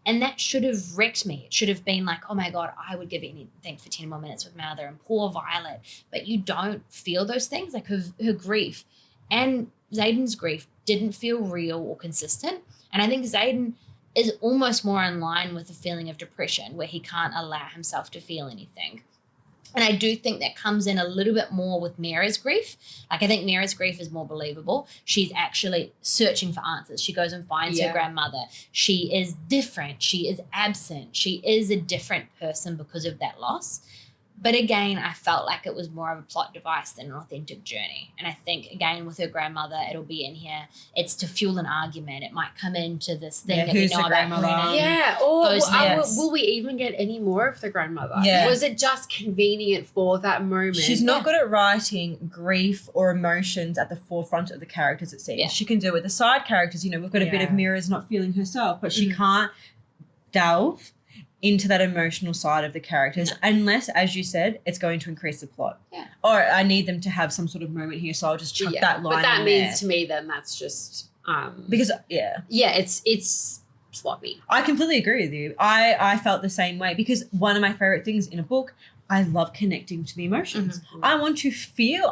And that should have wrecked me. It should have been like, oh my God, I would give anything for 10 more minutes with my mother, and poor Violet. But you don't feel those things. Like, her grief and Xaden's grief didn't feel real or consistent. And I think Xaden is almost more in line with a feeling of depression, where he can't allow himself to feel anything. And I do think that comes in a little bit more with Mira's grief. Like, I think Mira's grief is more believable. She's actually searching for answers. She goes and finds her grandmother. She is different. She is absent. She is a different person because of that loss. But again, I felt like it was more of a plot device than an authentic journey. And I think, again, with her grandmother, it'll be in here. It's to fuel an argument. It might come into this thing that we know about grandmother. Yeah. Or will we even get any more of the grandmother? Yeah. Was it just convenient for that moment? She's not good at writing grief or emotions at the forefront of the characters, it seems. Yeah. She can do it with the side characters. You know, we've got a bit of Mira's not feeling herself, but she can't delve into that emotional side of the characters unless, as you said, it's going to increase the plot. Yeah. Or I need them to have some sort of moment here, so I'll just chuck that line. But that in means there. to me, then that's just because it's sloppy. I completely agree with you. I felt the same way, because one of my favorite things in a book, I love connecting to the emotions. Mm-hmm. I want to feel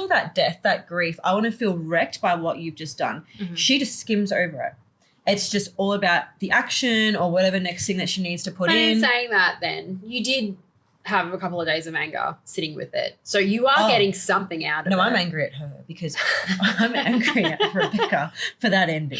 that death, that grief. I want to feel wrecked by what you've just done. Mm-hmm. She just skims over it. It's just all about the action or whatever next thing that she needs to put in. And saying that, then you did have a couple of days of anger sitting with it, so you are getting something out of it. No, I'm angry at her, because I'm angry at Rebecca for that ending.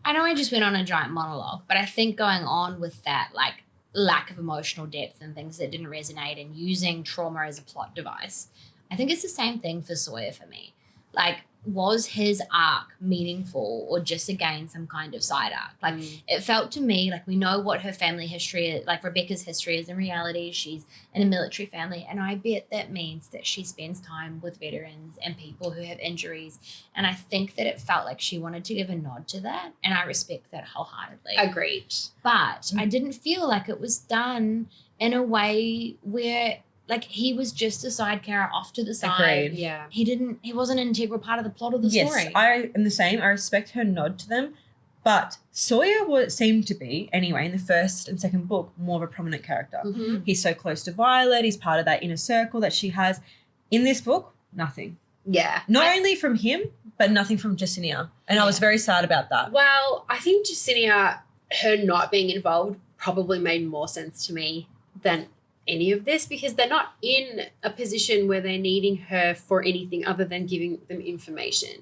I know I just went on a giant monologue, but I think going on with that, like, lack of emotional depth and things that didn't resonate and using trauma as a plot device, I think it's the same thing for Sawyer for me. Like, was his arc meaningful, or just, again, some kind of side arc? Like, it felt to me like we know what her family history is, like Rebecca's history is in reality. She's in a military family, and I bet that means that she spends time with veterans and people who have injuries. And I think that it felt like she wanted to give a nod to that, and I respect that wholeheartedly. Agreed. But I didn't feel like it was done in a way where, like, he was just a side character off to the side. Agreed. Yeah. He wasn't an integral part of the plot of the story. Yes, I am the same. I respect her nod to them. But Sawyer seemed to be, anyway, in the first and second book, more of a prominent character. Mm-hmm. He's so close to Violet. He's part of that inner circle that she has. In this book, nothing. Yeah. Not only from him, but nothing from Jacinia. And I was very sad about that. Well, I think Jacinia, her not being involved, probably made more sense to me than any of this, because they're not in a position where they're needing her for anything other than giving them information.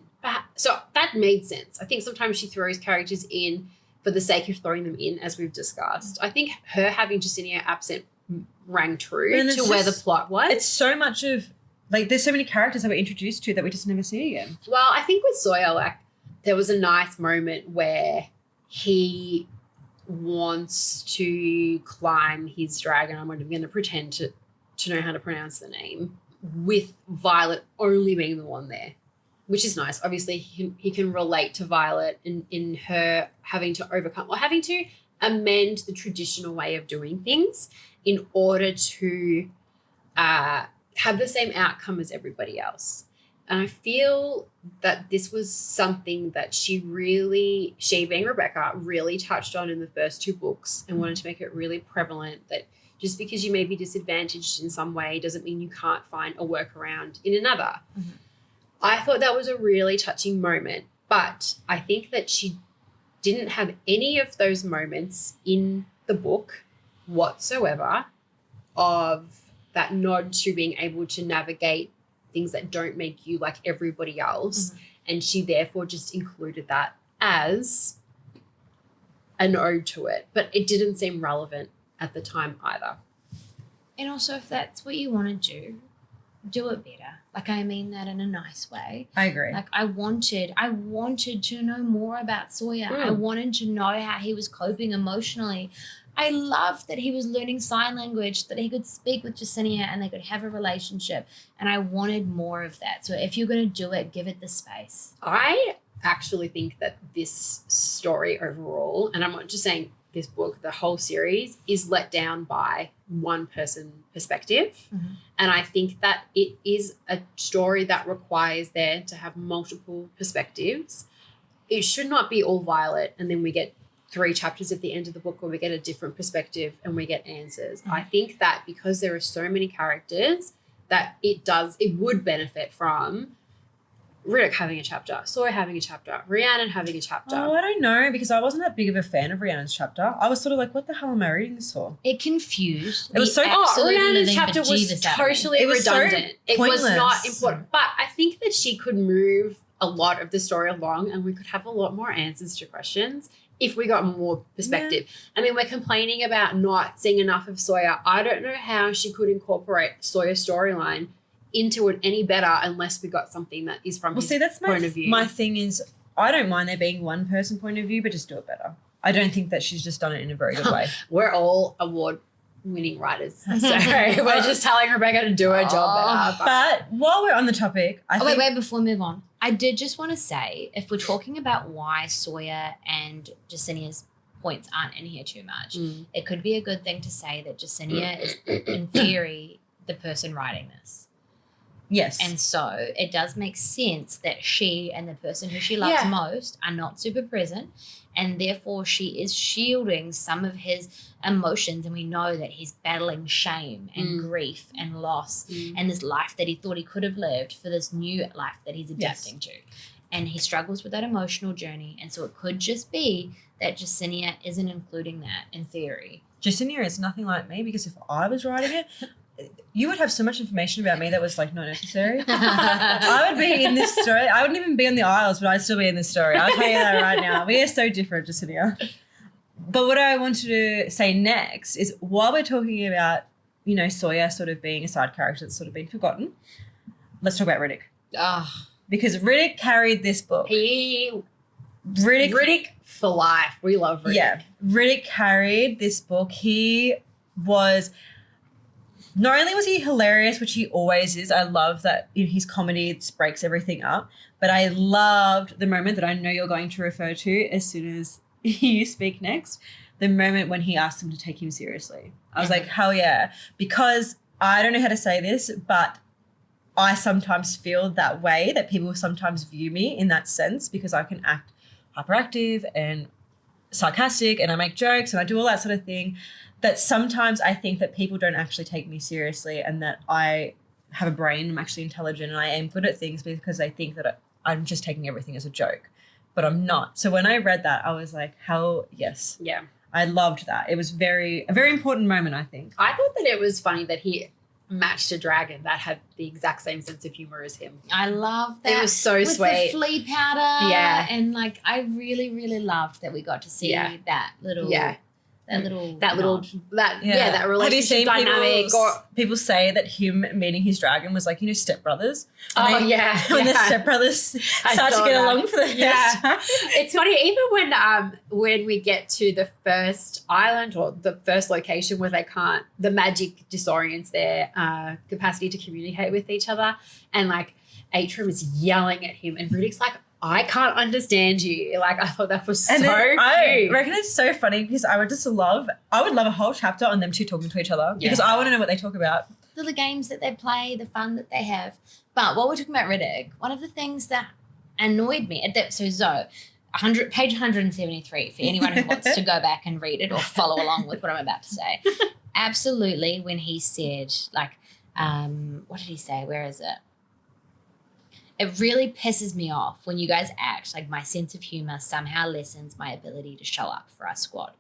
So that made sense. I think sometimes she throws characters in for the sake of throwing them in, as we've discussed. I think her having Jacinia absent rang true to where the plot was. It's so much of, like, there's so many characters that we're introduced to that we just never see again. Well, I think with Sawyer, like, there was a nice moment where he wants to climb his dragon. I'm going to pretend to know how to pronounce the name, with Violet only being the one there, which is nice. Obviously, he can relate to Violet in her having to overcome or having to amend the traditional way of doing things in order to have the same outcome as everybody else. And I feel that this was something that she being Rebecca, really touched on in the first 2 books, and wanted to make it really prevalent that just because you may be disadvantaged in some way doesn't mean you can't find a workaround in another. Mm-hmm. I thought that was a really touching moment, but I think that she didn't have any of those moments in the book whatsoever of that nod to being able to navigate things that don't make you like everybody else. Mm-hmm. And she therefore just included that as an ode to it. But it didn't seem relevant at the time either. And also, if that's what you want to do it better. Like, I mean that in a nice way. I agree. Like, I wanted to know more about Sawyer. I wanted to know how he was coping emotionally. I loved that he was learning sign language, that he could speak with Jacinia and they could have a relationship. And I wanted more of that. So if you're going to do it, give it the space. I actually think that this story overall, and I'm not just saying this book, the whole series, is let down by one person perspective. Mm-hmm. And I think that it is a story that requires there to have multiple perspectives. It should not be all Violet and then we get 3 chapters at the end of the book where we get a different perspective and we get answers. Mm-hmm. I think that because there are so many characters that it would benefit from Riddoc having a chapter, Sawyer having a chapter, Rhiannon having a chapter. Oh, I don't know, because I wasn't that big of a fan of Rhiannon's chapter. I was sort of like, what the hell am I reading this for? It confused. It was so- Rhiannon's chapter was totally It was so redundant. It was pointless. not important. But I think that she could move a lot of the story along and we could have a lot more answers to questions if we got more perspective. I mean, we're complaining about not seeing enough of Sawyer. I don't know how she could incorporate Sawyer's storyline into it any better unless we got something that is from his point of view. My thing is, I don't mind there being one person point of view, but just do it better. I don't think that she's just done it in a very good way. We're all award-winning writers, so we're just telling Rebecca to do her job better. But while we're on the topic, Wait, before we move on. I did just want to say, if we're talking about why Sawyer and Jacinia's points aren't in here too much, it could be a good thing to say that Jacinia is, in theory, the person writing this. Yes. And so it does make sense that she and the person who she loves most are not super present, and therefore she is shielding some of his emotions, and we know that he's battling shame and grief and loss and this life that he thought he could have lived for this new life that he's adapting to. And he struggles with that emotional journey, and so it could just be that Jacinia isn't including that in theory. Jacinia is nothing like me, because if I was writing it, you would have so much information about me that was like not necessary. I would be in this story. I wouldn't even be on the Isles, but I'd still be in this story. I'll tell you that right now. We are so different, Jacinia. But what I wanted to say next is, while we're talking about, you know, Sawyer sort of being a side character that's sort of been forgotten, let's talk about Riddoc. Because Riddoc carried this book. Riddoc for life. We love Riddoc. Yeah. Riddoc carried this book. He was... Not only was he hilarious, which he always is, I love that in his comedy just breaks everything up, but I loved the moment that I know you're going to refer to as soon as you speak next, the moment when he asked him to take him seriously. I was like, hell yeah, because I don't know how to say this, but I sometimes feel that way, that people sometimes view me in that sense, because I can act hyperactive and sarcastic and I make jokes and I do all that sort of thing, that sometimes I think that people don't actually take me seriously, and that I have a brain, I'm actually intelligent and I am good at things, because they think that I'm just taking everything as a joke, but I'm not. So when I read that, I was like, hell yes. Yeah. I loved that. It was a very important moment, I think. I thought that it was funny that he matched a dragon that had the exact same sense of humor as him. I love that. It was so with sweet. The flea powder. Yeah. And like, I really, really loved that we got to see that little... Yeah. That relationship dynamic. People say that him meeting his dragon was like, you know, Step Brothers. Oh, when the Step Brothers start to get along for the first time. It's funny, even when we get to the first island or the first location where the magic disorients their capacity to communicate with each other, and like Atrium is yelling at him and Riddick's like, I can't understand you. Like, I thought that was so cute. I reckon it's so funny, because I would love a whole chapter on them two talking to each other, because I want to know what they talk about. The games that they play, the fun that they have. But while we're talking about Riddoc, one of the things that annoyed me, Zoe, page 173, for anyone who wants to go back and read it or follow along with what I'm about to say. Absolutely, when he said, like, what did he say? Where is it? It really pisses me off when you guys act like my sense of humor somehow lessens my ability to show up for our squad.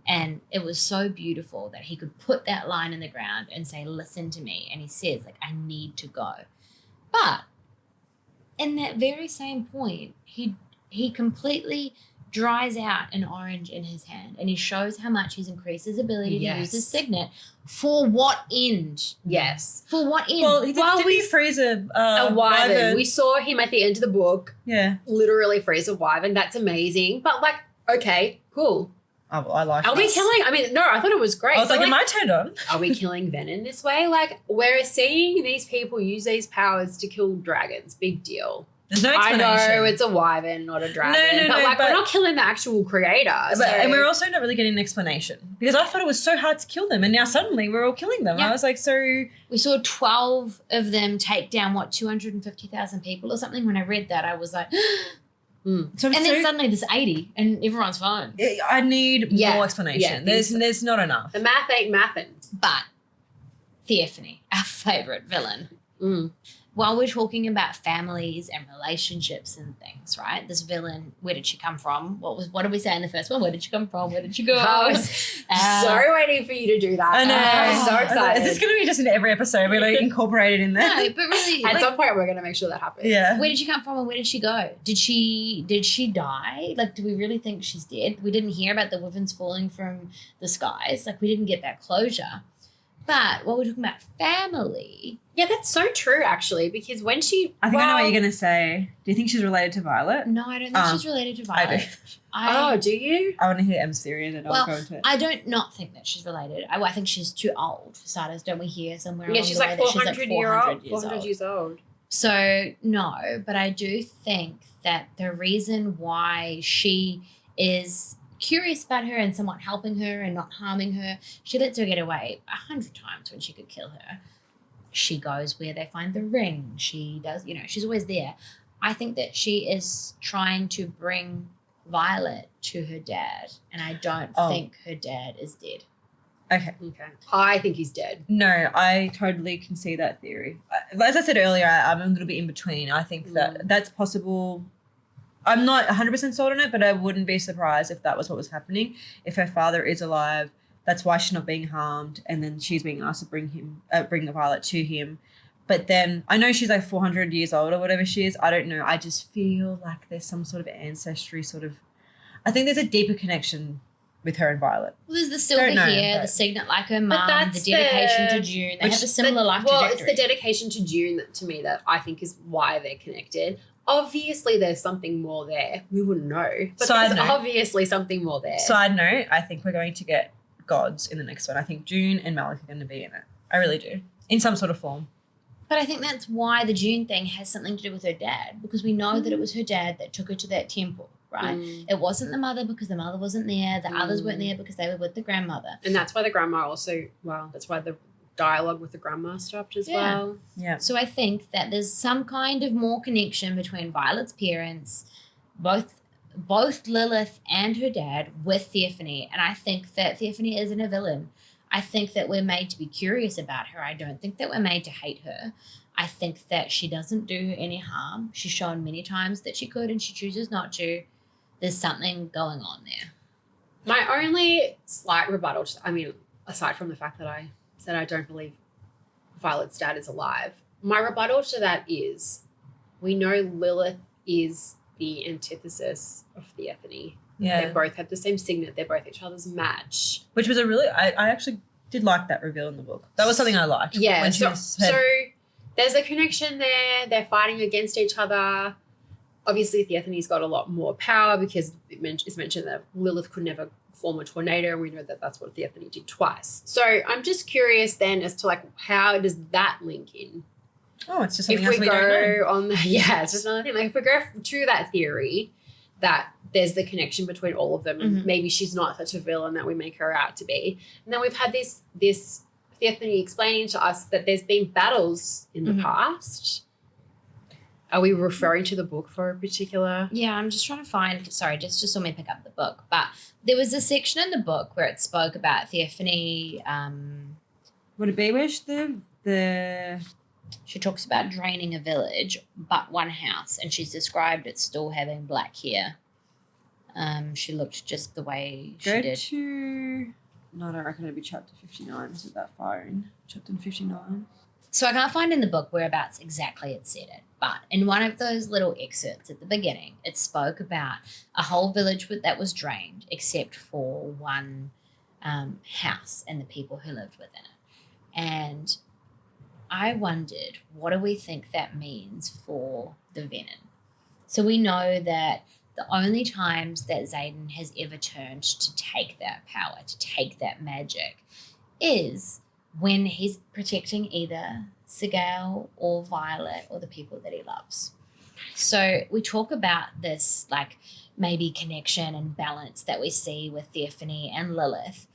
And it was so beautiful that he could put that line in the ground and say, listen to me. And he says, like, I need to go. But in that very same point, he completely dries out an orange in his hand, and he shows how much he's increased his ability to use his signet. For what end? Yes. For what end? Well, did he freeze a wyvern? We saw him at the end of the book. Yeah. Literally freeze a wyvern. That's amazing. But like, okay, cool. Oh, well, I like Are we killing? I mean, no, I thought it was great. I was like, am I turned on? Are we killing venom this way? Like, we're seeing these people use these powers to kill dragons. Big deal. There's no I explanation. know it's a wyvern, not a dragon. No, but we're not killing the actual creator. And we're also not really getting an explanation, because I thought it was so hard to kill them, and now suddenly we're all killing them. Yeah. I was like, so... We saw 12 of them take down, 250,000 people or something. When I read that, I was like... So and then suddenly there's 80 and everyone's fine. I need more explanation. Yeah, there's not enough. the math ain't mathin'. But Theophany, our favourite villain. Mm. While we're talking about families and relationships and things, right? This villain, where did she come from? What did we say in the first one? Where did she come from? Where did she go? I was so waiting for you to do that. I know. I'm so excited. Is this going to be just in every episode? We're like incorporated in there. No, but really, At some point, we're going to make sure that happens. Yeah. where did she come from and where did she go? Did she die? Like, do we really think she's dead? We didn't hear about the wyverns falling from the skies. Like, we didn't get that closure. But while we're talking about family... Yeah, that's so true, actually, because when she... I think I know what you're going to say. Do you think she's related to Violet? No, I don't think she's related to Violet. I do. Oh, do you? I want to hear Em's theory, and then I'll go into it. I don't not think that she's related. I think she's too old for starters. Don't we hear somewhere along She's the way like that she's 400 years old? old. So, no, but I do think that the reason why she is curious about her and somewhat helping her and not harming her, she lets her get away 100 times when she could kill her. She goes where they find the ring. She does, she's always there. I think that she is trying to bring Violet to her dad, and I don't think her dad is dead. Okay. I think he's dead. No, I totally can see that theory. As I said earlier, I'm a little bit in between. I think that that's possible. I'm not 100% sold on it, but I wouldn't be surprised if that was what was happening. If her father is alive, that's why she's not being harmed, and then she's being asked to bring the Violet to him. But then I know she's like 400 years old or whatever she is. I don't know. I just feel like there's some sort of ancestry I think there's a deeper connection with her and Violet. Well, there's the silver hair, the signet like her mum, the dedication to June. They have a similar life trajectory. Well, it's the dedication to June that, to me, that I think is why they're connected. Obviously, there's something more there. We wouldn't know. But there's obviously something more there. Side note, I think we're going to get gods in the next one. I think June and Malik are going to be in it. I really do. In some sort of form. But I think that's why the June thing has something to do with her dad, because we know that it was her dad that took her to that temple, right? It wasn't the mother because the mother wasn't there. The others weren't there because they were with the grandmother. And that's why the grandma also, that's why the dialogue with the grandma stopped as well. Yeah. So I think that there's some kind of more connection between Violet's parents, both Lilith and her dad, with Theophany. And I think that Theophany isn't a villain. I think that we're made to be curious about her. I don't think that we're made to hate her. I think that she doesn't do any harm. She's shown many times that she could, and she chooses not to. There's something going on there. My only slight rebuttal, aside from the fact that I said I don't believe Violet's dad is alive, my rebuttal to that is we know Lilith is the antithesis of Theophany. Yeah. They both have the same signet. They're both each other's match. Which was I actually did like that reveal in the book. That was something I liked. Yeah. So there's a connection there. They're fighting against each other. Obviously, Theophany's got a lot more power because it's mentioned that Lilith could never form a tornado, and we know that that's what Theophany did twice. So I'm just curious then as to how does that link in? Oh, it's just something else we don't know. It's just another thing. Like if we go to that theory that there's the connection between all of them, and maybe she's not such a villain that we make her out to be. And then we've had this Theophany explaining to us that there's been battles in the past. Are we referring to the book for a particular? Yeah, I'm just trying to find, sorry, just saw me pick up the book. But there was a section in the book where it spoke about Theophany. Would it be where the She talks about draining a village, but one house, and she's described it still having black hair. She looked just the way she Go did. to... No, I don't reckon it'd be chapter 59. Is it that far in? Chapter 59? So I can't find in the book whereabouts exactly it said it, but in one of those little excerpts at the beginning, it spoke about a whole village that was drained except for one house and the people who lived within it. And I wondered, what do we think that means for the Venom? So we know that the only times that Xaden has ever turned to take that power, to take that magic, is when he's protecting either Sigale or Violet or the people that he loves. So we talk about this like maybe connection and balance that we see with Theophany and Lilith,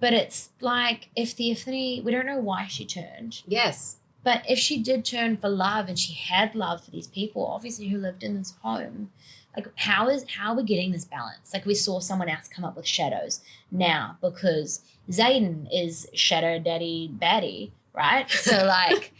but it's like if Theophany, we don't know why she turned, Yes. but if she did turn for love and she had love for these people, obviously who lived in this home, like how are we getting this balance? Like we saw someone else come up with shadows now because Xaden is shadow daddy baddie, right? So like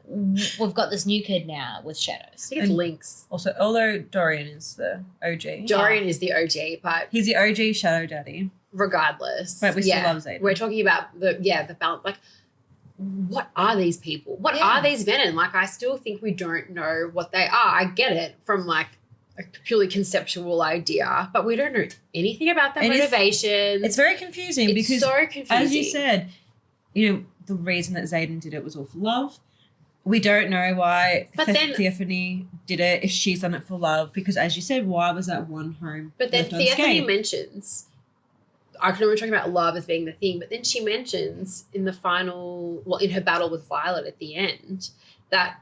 we've got this new kid now with shadows. I think it's Lynx. Also, although Dorian is the OG. Dorian is the OG, but He's the OG Shadow Daddy. regardless. But we still love Xaden. We're talking about the balance. Like, what are these people? What Yeah. are these Venom? Like, I still think we don't know what they are. I get it from like a purely conceptual idea, but we don't know anything about their motivations. It's very confusing It's because, so confusing. as you said, the reason that Xaden did it was all for love. We don't know why But then- Theophany did it, if she's done it for love, because as you said, why was that one home But then left Theophany unscathed? mentions, I know we're talking about love as being the thing, but then she mentions in the in her battle with Violet at the end, that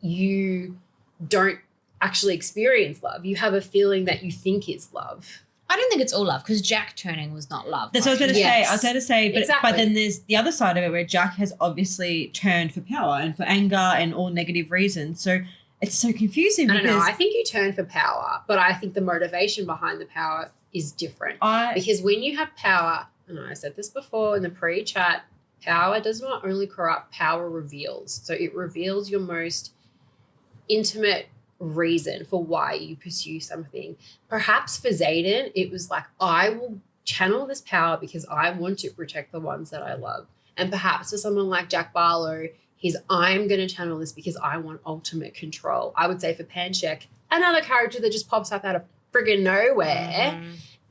you don't actually experience love. You have a feeling that you think is love. I don't think it's all love because Jack turning was not love. That's what I was going to Yes. say. I was going to say, but Exactly. then there's the other side of it where Jack has obviously turned for power and for anger and all negative reasons. So it's so confusing I don't because know. I think you turn for power, but I think the motivation behind the power is different. Because when you have power, and I said this before in the pre-chat, power does not only corrupt, power reveals. So it reveals your most intimate reason for why you pursue something. Perhaps for Xaden, it was like, I will channel this power because I want to protect the ones that I love. And perhaps for someone like Jack Barlow, I'm going to channel this because I want ultimate control. I would say for Panchek, another character that just pops up out of friggin' nowhere,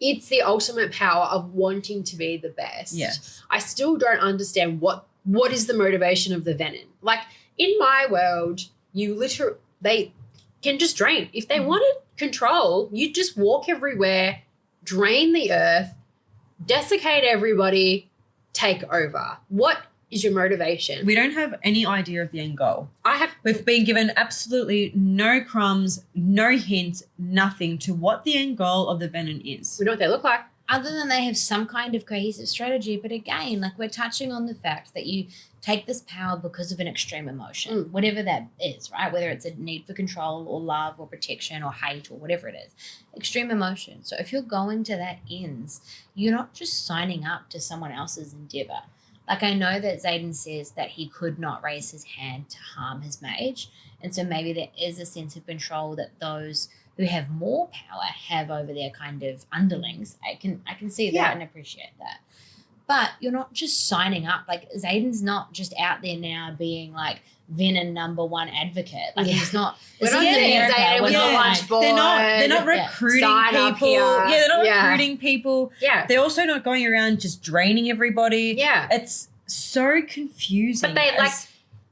it's the ultimate power of wanting to be the best. Yes. I still don't understand what is the motivation of the Venom. Like, in my world, they can just drain. If they wanted control, you'd just walk everywhere, drain the earth, desiccate everybody, take over. What is your motivation? we don't have any idea of the end goal. I We've been given absolutely no crumbs, no hints, nothing to what the end goal of the Venom is. we know what they look like. Other than they have some kind of cohesive strategy, but again, like we're touching on the fact that you take this power because of an extreme emotion, whatever that is, right? Whether it's a need for control or love or protection or hate or whatever it is, extreme emotion. So if you're going to that ends, you're not just signing up to someone else's endeavor. Like I know that Xaden says that he could not raise his hand to harm his mage. And so maybe there is a sense of control that those who have more power have over their kind of underlings. I can see that and appreciate that. But you're not just signing up. Like Xaden's not just out there now being like Venom #1 advocate. Like he's not. We're not this is getting America, Xaden with we're a not lunch like- board. They're not recruiting Sign up people. here. Yeah, they're not Yeah. recruiting people. Yeah. They're also not going around just draining everybody. Yeah. It's so confusing.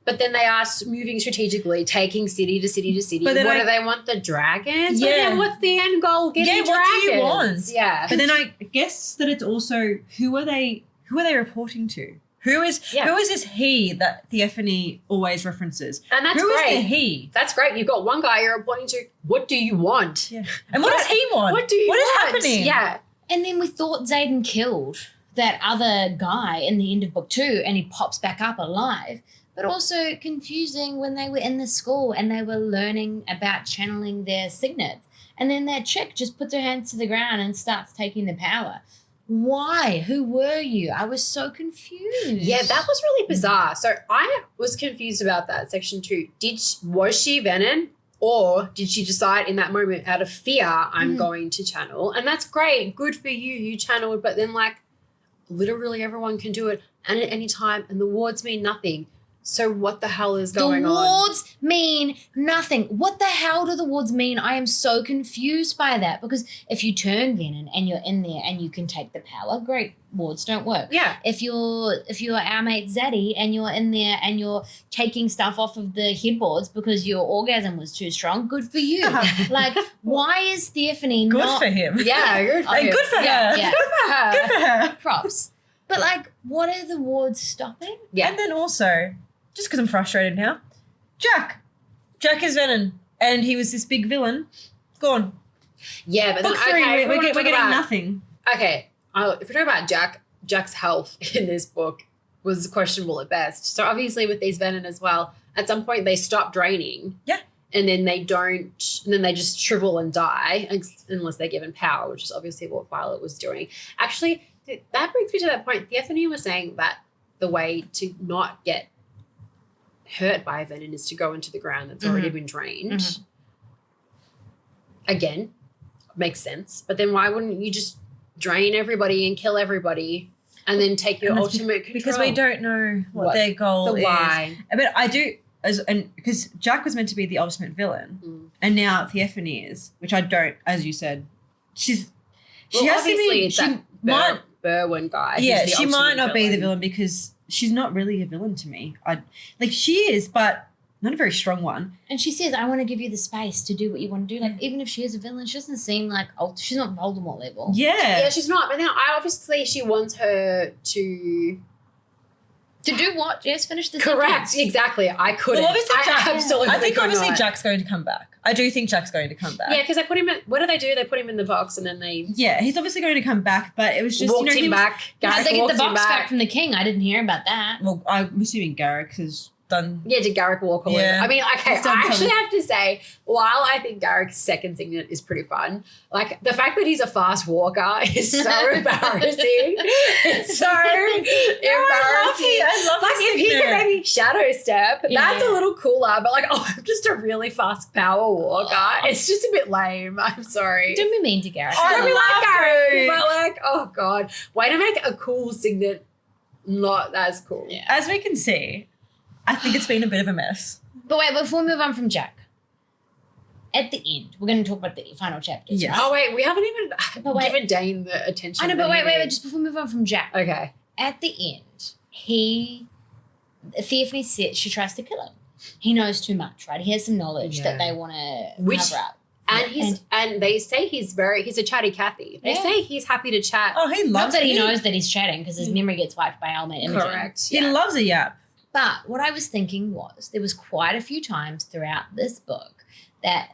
But then they are moving strategically, taking city to city to city. But What then do they want? The dragons? Yeah. But then what's the end goal? Getting what do you dragons. want? Yeah. But then I guess that it's also who are they reporting to? Who is this he that Theophany always references? And that's Who is great. the he? That's great. You've got one guy you're reporting to. What do you want? Yeah. And what does he want? What do you What is want? happening? Yeah. And then we thought Xaden killed that other guy in the end of book 2 and he pops back up alive. But also confusing when they were in the school and they were learning about channeling their signets. And then that chick just puts her hands to the ground and starts taking the power. Why? Who were you? I was so confused. Yeah, that was really bizarre. So I was confused about that, section 2. Was she Venom? Or did she decide in that moment out of fear, I'm going to channel? And that's great. Good for you. You channeled. But then, like, literally everyone can do it and at any time. And the wards mean nothing. So what the hell is going on? The wards mean nothing. What the hell do the wards mean? I am so confused by that, because if you turn Venom and you're in there and you can take the power, great, wards don't work. Yeah. If you're our mate Zaddy and you're in there and you're taking stuff off of the headboards because your orgasm was too strong, good for you. Like, why is Stephanie Good not... for him. Yeah, good for Good for her. Yeah. Good for her. Good for her. Props. But, like, what are the wards stopping? Yeah. And then also, just because I'm frustrated now, Jack is Venom, and he was this big villain. Gone. Yeah, but Book then, 3, okay, we're getting nothing. Okay, if we're talking about Jack's health in this book was questionable at best. So obviously with these Venom as well, at some point they stop draining. Yeah. And then they just shrivel and die unless they're given power, which is obviously what Violet was doing. Actually, that brings me to that point. Theophany was saying that the way to not get hurt by Venom is to go into the ground that's already been drained. Again, makes sense. But then why wouldn't you just drain everybody and kill everybody and then take your ultimate control? Because we don't know what their goal is. Why. But I do, because Jack was meant to be the ultimate villain, and now Theophany is, which I don't, as you said, she has to be. It's She might, Berwyn guy. yeah, He's the she might ultimate not be the villain because she's not really a villain to me. She is, but not a very strong one. And she says, I want to give you the space to do what you want to do. Like, even if she is a villain, she doesn't seem like, she's not Voldemort level. Yeah, she's not. But then obviously she wants her to do what? Just finish the correct. sentence. Exactly. I couldn't. Well, obviously, absolutely I think could obviously not. Jack's going to come back. I do think Jack's going to come back. Yeah, because they put him in. What do? They put him in the box and then they. Yeah, he's obviously going to come back, but it was just walked him back. How'd they get the box back back from the king? I didn't hear about that. Well, I'm assuming Garrick has done. Yeah, did Garrick walk all Yeah. over? I mean, okay, He's done I actually something. have to say, while I think Garrick's second signet is pretty fun, like the fact that he's a fast walker is so embarrassing. It's so embarrassing. I love like his if he signet. could maybe shadow step, that's a little cooler. But like, I'm just a really fast power walker. It's just a bit lame. I'm sorry. Don't be mean to Garrett. I love like Garrick, it. but like, oh god, way to make a cool signet not as cool. Yeah. As we can see, I think it's been a bit of a mess. But wait, before we move on from Jack, at the end, we're going to talk about the final chapters. Yes. Right? Oh wait, we haven't even But wait. given Dane the attention. I know, that but he wait, needs. just before we move on from Jack. Okay. At the end, Theophany said she tries to kill him. He knows too much, right? He has some knowledge that they want to cover up. And they say he's a chatty Cathy. They say he's happy to chat. Oh, he Not loves that he it. knows that he's chatting because his memory gets wiped by Alma Imogen. Correct. He loves a yap. But what I was thinking was there was quite a few times throughout this book that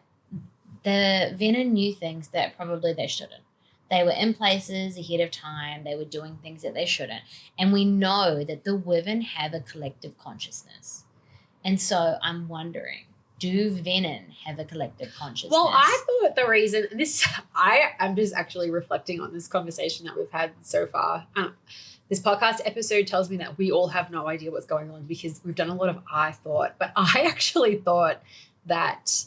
the Venom knew things that probably they shouldn't. They were in places ahead of time. They were doing things that they shouldn't. And we know that the Wyvern have a collective consciousness. And so I'm wondering, do Venom have a collective consciousness? Well, I thought the reason I'm just actually reflecting on this conversation that we've had so far. This podcast episode tells me that we all have no idea what's going on because we've done a lot of I thought, but I actually thought that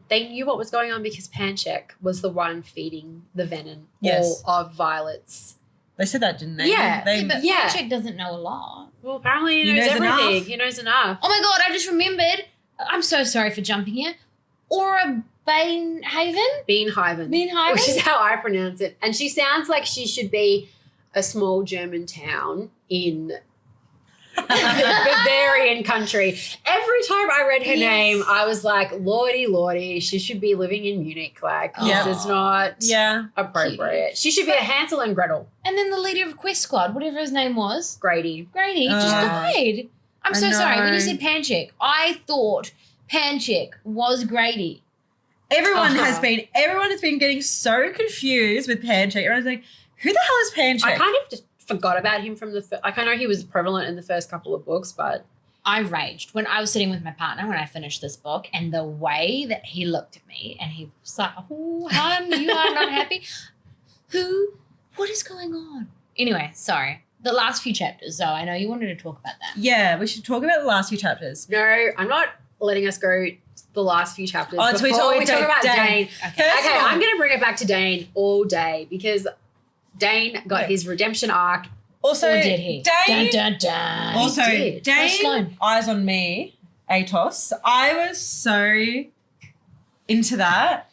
they knew what was going on because Panchek was the one feeding the Venom all of Violet's. They said that, didn't they? Yeah. but Panchek doesn't know a lot. Well, apparently he He knows knows everything. enough. He knows enough. Oh my God, I just remembered. I'm so sorry for jumping here. Aura Banehaven? Beanhaven. Beanhaven? Which is how I pronounce it. And she sounds like she should be a small German town in Bavarian country. Every time I read her name, I was like, Lordy, she should be living in Munich. Like, this is not appropriate. She should be a Hansel and Gretel. And then the leader of Quest Squad, whatever his name was. Grady just died. I'm so sorry. When you know. said Panchek, I thought Panchek was Grady. Everyone has been getting so confused with Panchek. Everyone's like, who the hell is Panchek? I kind of just forgot about him from I know he was prevalent in the first couple of books, but I raged when I was sitting with my partner when I finished this book, and the way that he looked at me and he was like, oh, hon, you are not happy. Who what is going on? Anyway, sorry. The last few chapters, though, I know you wanted to talk about that. Yeah, we should talk about the last few chapters. No, I'm not letting us go the last few chapters. Oh, before we talk about Dane. Okay. Okay, I'm going to bring it back to Dane all day because Dane got his redemption arc. Also, Or did he? Dane, Dun, dun, dun. also, He did. Where's Dane, Sloane? Eyes on Me, Atos. I was so into that.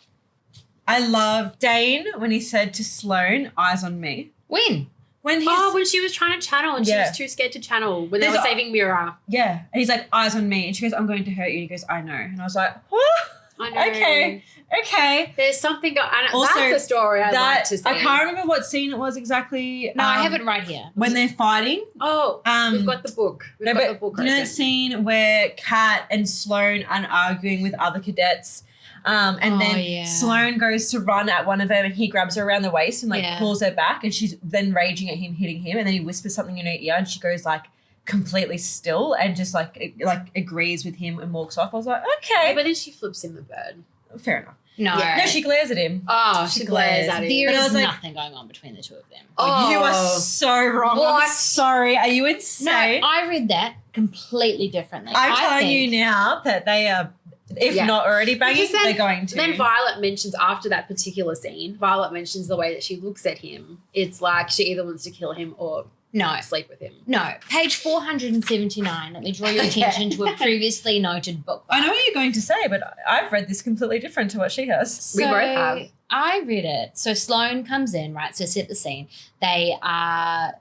I love Dane when he said to Sloane, Eyes on Me. When? When he's, When she was trying to channel and she Yeah. was too scared to channel when they There's were a- saving Mira. yeah. And he's like, Eyes on Me. And she goes, I'm going to hurt you. And he goes, I know. And I was like, what? I know. Okay. There's something and Also, that's a story I'd like to see. I can't remember what scene it was exactly. No, I have it right here. When they're fighting. Oh, we've got the book. We've got the book you know right that scene where Kat and Sloane are arguing with other cadets? And Oh, then yeah. Sloane goes to run at one of them and he grabs her around the waist and like Yeah. pulls her back and she's then raging at him, hitting him, and then he whispers something in her ear and she goes like completely still and just like agrees with him and walks off. I was like, Yeah, okay, but then she flips him the bird. fair enough. No. Yeah. No, she glares at him. Oh, She she glares glares. at him. There But I is was like- nothing going on between the two of them. Oh. You are so wrong. What? I'm sorry. Are you No, insane? I read that completely differently. I'm I telling think- you now that they are, if Yeah. not already banging, Because then- they're going to. Then Violet mentions after that particular scene, Violet mentions the way that she looks at him. It's like she either wants to kill him or No. sleep with him. No. Page 479. Let me draw your attention to a previously noted book. I know what you're going to say, but I've read this completely different to what she has. We both have. I read it. So Sloane comes in, right? So set the scene. They are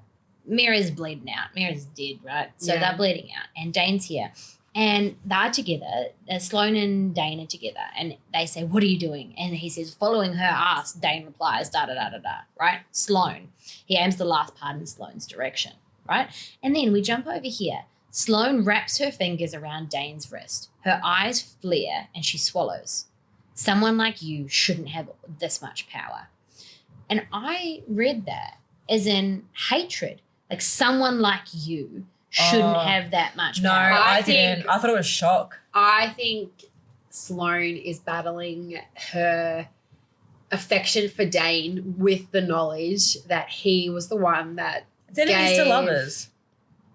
Mira's bleeding out. Mira's dead, right? So Yeah. they're bleeding out. And Dane's here. And they're together. Sloane and Dane are together. And they say, what are you doing? And he says, following her ass. Dane replies, da-da-da-da-da, right? Sloane. He aims the last part in Sloane's direction, right? And then we jump over here. Sloane wraps her fingers around Dane's wrist. Her eyes flare and she swallows. Someone like you shouldn't have this much power. And I read that as in hatred. Like someone like you shouldn't Oh. have that much No, power. I think- didn't. I thought it was shock. I think Sloane is battling her affection for Dane with the knowledge that he was the one that It's enemies to gave- lovers.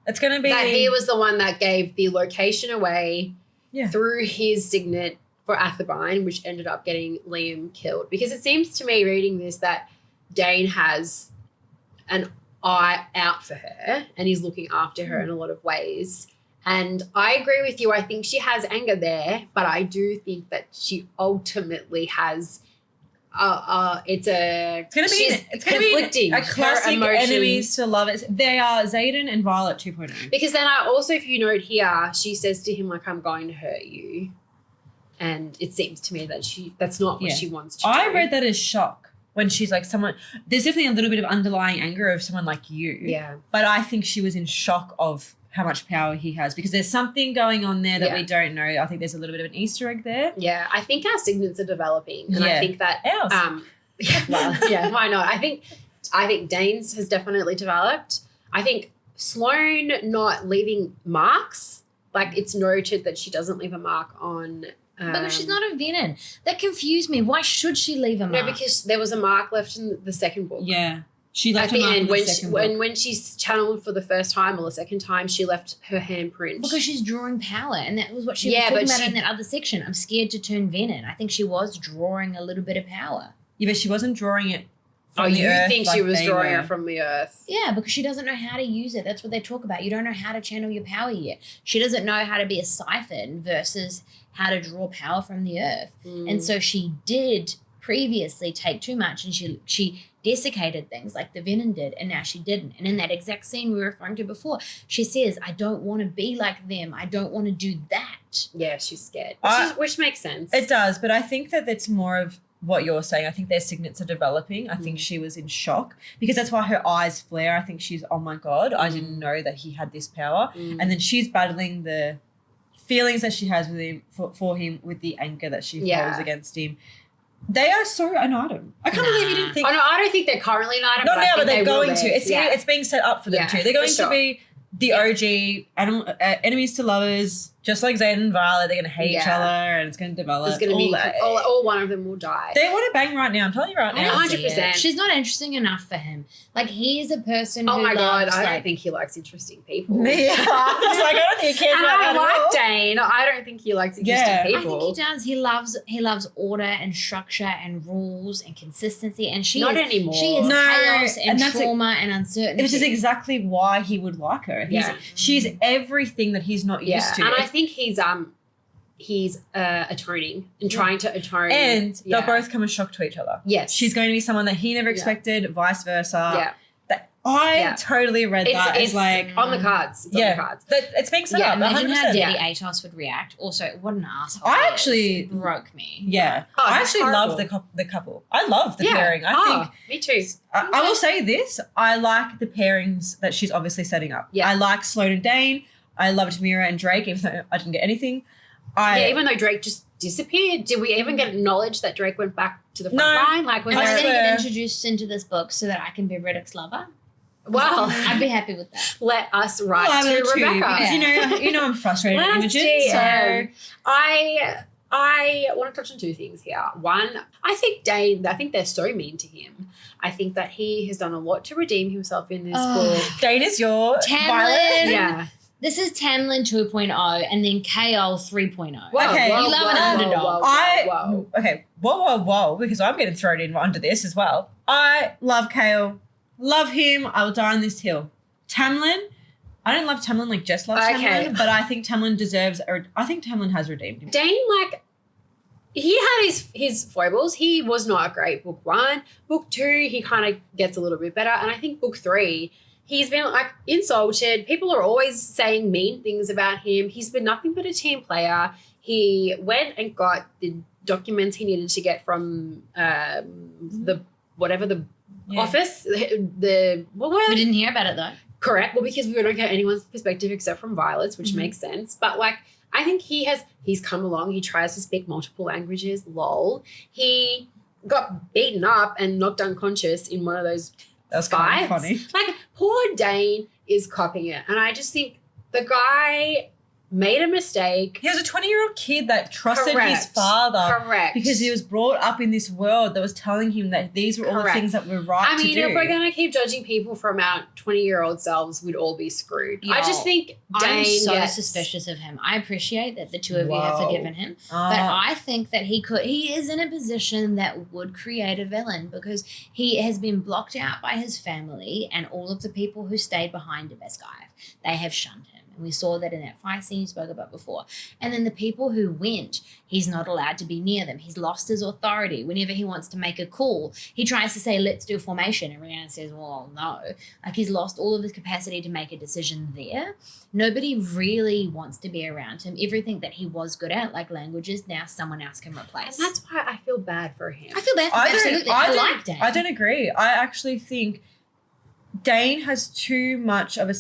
It's going to be. that he was the one that gave the location away Yeah. through his signet for Athabine, which ended up getting Liam killed. Because it seems to me reading this that Dane has an eye out for her and he's looking after her in a lot of ways. And I agree with you. I think she has anger there, but I do think that she ultimately has it's going to be. she's It's going to be conflicting. a Her classic emotions. enemies to lovers. They are Xaden and Violet 2.0. Because then I also, if you note here, she says to him, like, I'm going to hurt you. And it seems to me that that's not what Yeah. she wants to I do. read that as shock when she's like someone. There's definitely a little bit of underlying anger of someone like you. Yeah. But I think she was in shock of how much power he has because there's something going on there that Yeah. we don't know. I think there's a little bit of an Easter egg there. Yeah. I think our signets are developing. And Yeah. I think that Ours. yeah, well, yeah, why not? I think Dane's has definitely developed. I think Sloane not leaving marks, like it's noted that she doesn't leave a mark on Because she's not a villain. That confused me. Why should she leave a mark? No, because there was a mark left in the second book. Yeah. She left At the her mark end, in the when second book. when she's channeled for the first time or the second time, she left her handprint. Because she's drawing power, and that was what she Yeah, was talking but about she- in that other section. I'm scared to turn venom. I think she was drawing a little bit of power. Yeah, but she wasn't drawing it from Oh, the you earth think like she was they drawing were. it from the earth? Yeah, because she doesn't know how to use it. That's what they talk about. You don't know how to channel your power yet. She doesn't know how to be a siphon versus how to draw power from the earth. Mm. And so she did previously take too much, and she desiccated things like the venom did, and now she didn't. And in that exact scene we were referring to before, she says, I don't want to be like them. I don't want to do that. Yeah, she's scared, which makes sense. It does, but I think that it's more of what you're saying. I think their signets are developing. I think she was in shock because that's why her eyes flare. I think she's, oh my God, I didn't know that he had this power. Mm. And then she's battling the feelings that she has with him for him with the anger that she Yeah. holds against him. They are so an item. I can't believe you didn't think. Oh no, I don't think they're currently an item. Not but now, I but think they're they will going be. to. It's Yeah. it's being set up for them Yeah, to. They're going for sure. to be the OG enemies to lovers Just like Xaden and Violet, they're going to hate each Yeah. other and it's going to develop. There's going to be that. all one of them will die. They want to bang right now. I'm telling you right I now. don't see 100%. it. She's not interesting enough for him. Like, he is a person Oh who my god, loves, I don't like, think he likes interesting people. Me, I was like, I don't think he cares And about I that at all. like Dane. I don't think he likes interesting Yeah. people. I think he does. He loves order and structure and rules and consistency. And she Not is anymore. She is No, chaos and and that's trauma and uncertainty. Which is exactly why he would like her. She's everything that he's not used to. And I think he's atoning and trying to atone. And they'll both come as shock to each other. Yes. She's going to be someone that he never expected, vice versa. Yeah. I totally read that it's as like on the cards. It's on the cards. It's being set yeah, up. imagine 100%. how Daddy Atos would react. Also, what an asshole. I he is. actually- It broke me. Yeah. Oh, I it's actually love horrible. the couple. I love the pairing. I think me too. I will say this. I like the pairings that she's obviously setting up. Yeah. I like Sloane and Dane. I loved Mira and Drake, even though I didn't get anything. Even though Drake just disappeared, did we even get acknowledged that Drake went back to the front No. line? Like, was Am I I going to there? swear. get introduced into this book so that I can be Riddoc's lover? Well, I'd be happy with that. let us write Well, I will to too, Rebecca. because you know I'm frustrated with Let us Imogen. DM. So I want to touch on two things here. One, I think they're so mean to him. I think that he has done a lot to redeem himself in this book. Dane is your Tamlin. Violet. Yeah. This is Tamlin 2.0 and then KL 3.0. Whoa, Okay. whoa, You love whoa, an whoa, underdog. whoa. Okay, whoa, because I'm getting thrown in under this as well. I love Kale. Love him. I will die on this hill. Tamlin, I don't love Tamlin like Jess loves Okay. Tamlin, but I think Tamlin deserves, or I think Tamlin has redeemed him. Dane, like, he had his foibles. He was not a great book one. Book two, he kind of gets a little bit better. And I think book three, he's been like insulted. People are always saying mean things about him. He's been nothing but a team player. He went and got the documents he needed to get from the office. What word? We didn't hear about it though. Correct. Well, because we don't get anyone's perspective except from Violet's, which makes sense. But like, I think he's come along. He tries to speak multiple languages. Lol. He got beaten up and knocked unconscious in one of those That's kind of fights. funny. Like, poor Dane is copying it. And I just think the guy made a mistake. He was a 20-year-old kid that trusted his Correct. father Correct. because he was brought up in this world that was telling him that these were all the Correct. things that were right I mean, to do. if we're going to keep judging people from our 20-year-old selves, we'd all be screwed. I just think I'm Dane so gets- suspicious of him. I appreciate that the two of you have Whoa. forgiven him. But I think that he is in a position that would create a villain because he has been blocked out by his family and all of the people who stayed behind him as Guy. They have shunned him. And we saw that in that fight scene you spoke about before. And then the people who went, he's not allowed to be near them. He's lost his authority. Whenever he wants to make a call, he tries to say, let's do formation. And Rihanna says, well, no. Like, he's lost all of his capacity to make a decision there. Nobody really wants to be around him. Everything that he was good at, like languages, now someone else can replace. And that's why I feel bad for him. I feel bad for him, absolutely. I like Dane. I don't agree. I actually think Dane has too much of a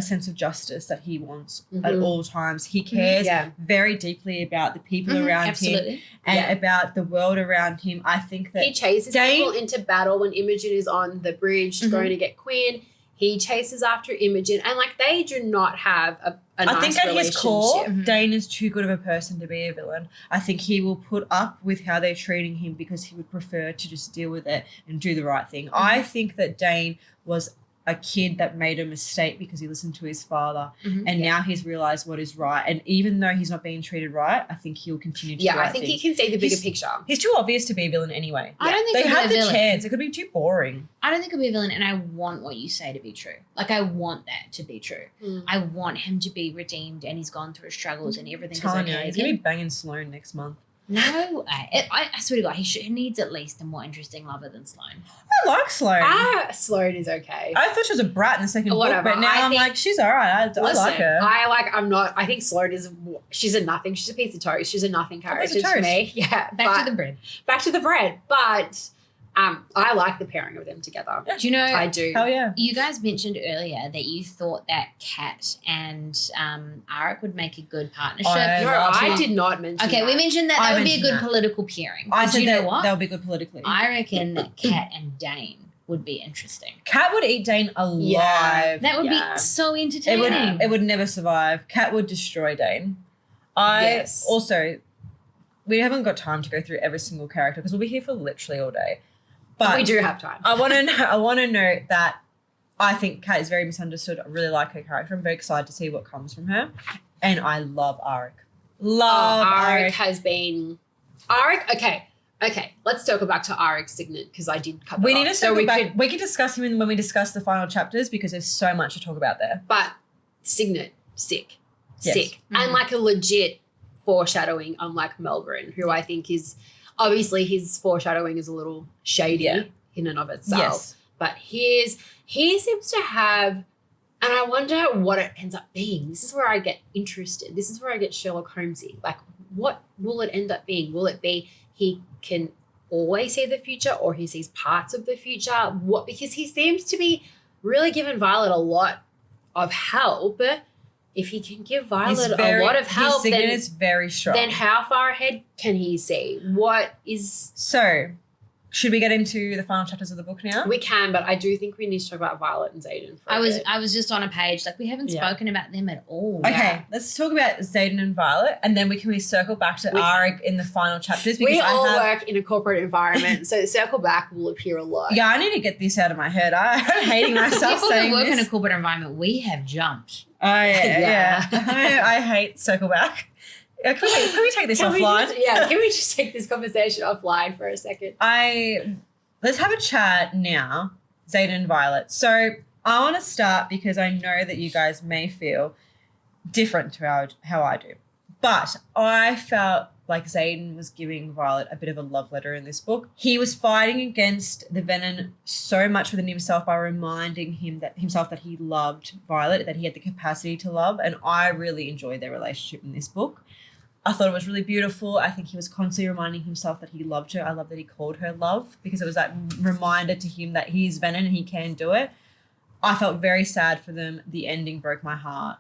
sense of justice that he wants at all times. He cares very deeply about the people around him absolutely. and about the world around him. I think that He chases people into battle when Imogen is on the bridge going to get Quinn. He chases after Imogen, and like they do not have a nice I think at his relationship. core, Dane is too good of a person to be a villain. I think he will put up with how they're treating him because he would prefer to just deal with it and do the right thing. I think that Dane was a kid that made a mistake because he listened to his father and now he's realized what is right. And even though he's not being treated right, I think he'll continue to do the right I think thing. he can see the bigger picture. He's too obvious to be a villain anyway. I don't think They he'll be had a the villain. chance. It could be too boring. I don't think he'll be a villain, and I want what you say to be true. Like, I want that to be true. I want him to be redeemed and he's gone through his struggles and everything is Tanya, okay he's going to again. be banging Sloane next month. No, I swear to God, he needs at least a more interesting lover than Sloane. I like Sloane. Sloane is okay. I thought she was a brat in the second Whatever. book, but now I I'm think- like, she's all right. I like her. I think Sloane she's a nothing. She's a piece of toast. She's a nothing A piece character of to toast. me. Yeah. Back to the bread. Back to the bread. But I like the pairing of them together. Do you know? I do. Hell yeah. You guys mentioned earlier that you thought that Kat and Arik would make a good partnership. I No, love I it. did not mention Okay, that. we mentioned that I would be a mentioned good that. political pairing. I But said you know that what? they'll be good politically. I reckon that Kat and Dane would be interesting. Cat would eat Dane alive. Yeah. That would Yeah. be so entertaining. It would never survive. Cat would destroy Dane. Yes. Also, we haven't got time to go through every single character because we'll be here for literally all day. But we do have time. I want to note that I think Kat is very misunderstood. I really like her character. I'm very excited to see what comes from her. And I love Arik. Arik has been... Okay. Let's circle back to Arik's signet because I did cut that We off. need to circle back. We can discuss him when we discuss the final chapters because there's so much to talk about there. But signet, sick. Yes. Sick. And like a legit foreshadowing, unlike Melgren, who I think is... Obviously, his foreshadowing is a little shady in and of itself. Yes. But he seems to have, and I wonder what it ends up being. This is where I get interested. This is where I get Sherlock Holmesy. Like, what will it end up being? Will it be he can always see the future or he sees parts of the future? What? Because he seems to be really giving Violet a lot of help. If he can give Violet a lot of help, his signet is very strong. then how far ahead can he see? What is... So, should we get into the final chapters of the book now? We can, but I do think we need to talk about Violet and Xaden for a bit. I was just on a page, like we haven't Yeah. spoken about them at all. Okay, let's talk about Xaden and Violet, and then we can circle back to Arik in the final chapters. Because We all I have, work in a corporate environment, so circle back will appear a lot. Yeah, I need to get this out of my head. I'm hating myself People saying who work in this. a corporate environment, we have jumped. Oh, yeah. Yeah. I hate circle back. Can we take this offline? Can we just take this conversation offline for a second? Let's have a chat now, Xaden and Violet. So I want to start because I know that you guys may feel different to how I do. But I felt like Xaden was giving Violet a bit of a love letter in this book. He was fighting against the venom so much within himself by reminding himself that he loved Violet, that he had the capacity to love. And I really enjoyed their relationship in this book. I thought it was really beautiful. I think he was constantly reminding himself that he loved her. I love that he called her love because it was that reminder to him that he is Venom and he can do it. I felt very sad for them. The ending broke my heart.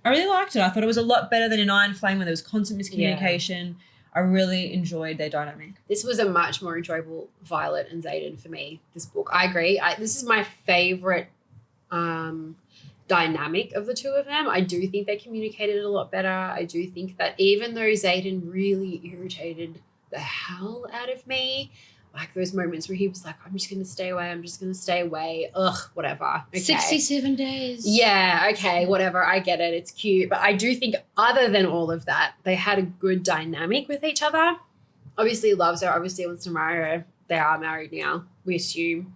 I really liked it. I thought it was a lot better than in Iron Flame when there was constant miscommunication. I really enjoyed their dynamic. This was a much more enjoyable Violet and Xaden for me, this book. I agree. This is my favourite dynamic of the two of them. I do think they communicated a lot better. I do think that even though Xaden really irritated the hell out of me, like those moments where he was like, I'm just going to stay away. Ugh, whatever. Okay. 67 days. Yeah, okay, whatever. I get it. It's cute. But I do think other than all of that, they had a good dynamic with each other. Obviously he loves her. Obviously he wants to marry her. They are married now, we assume.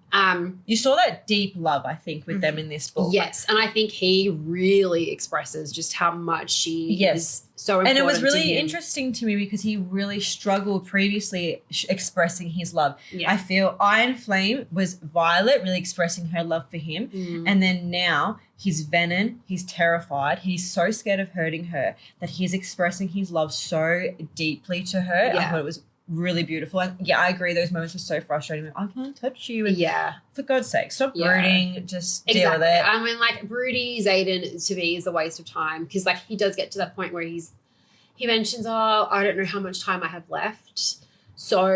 You saw that deep love, I think, with them in this book. Yes, and I think he really expresses just how much she is so important. And it was really to him. interesting to me because he really struggled previously expressing his love. Yeah. I feel Iron Flame was Violet really expressing her love for him. And then now he's Venom. He's terrified. He's so scared of hurting her that he's expressing his love so deeply to her. Yeah. I thought it was really beautiful. And yeah, I agree. Those moments were so frustrating. I can't touch you. And for God's sake, stop brooding. Just deal with it. I mean, like, broody Xaden to me is a waste of time because, like, he does get to that point where he mentions, oh, I don't know how much time I have left, so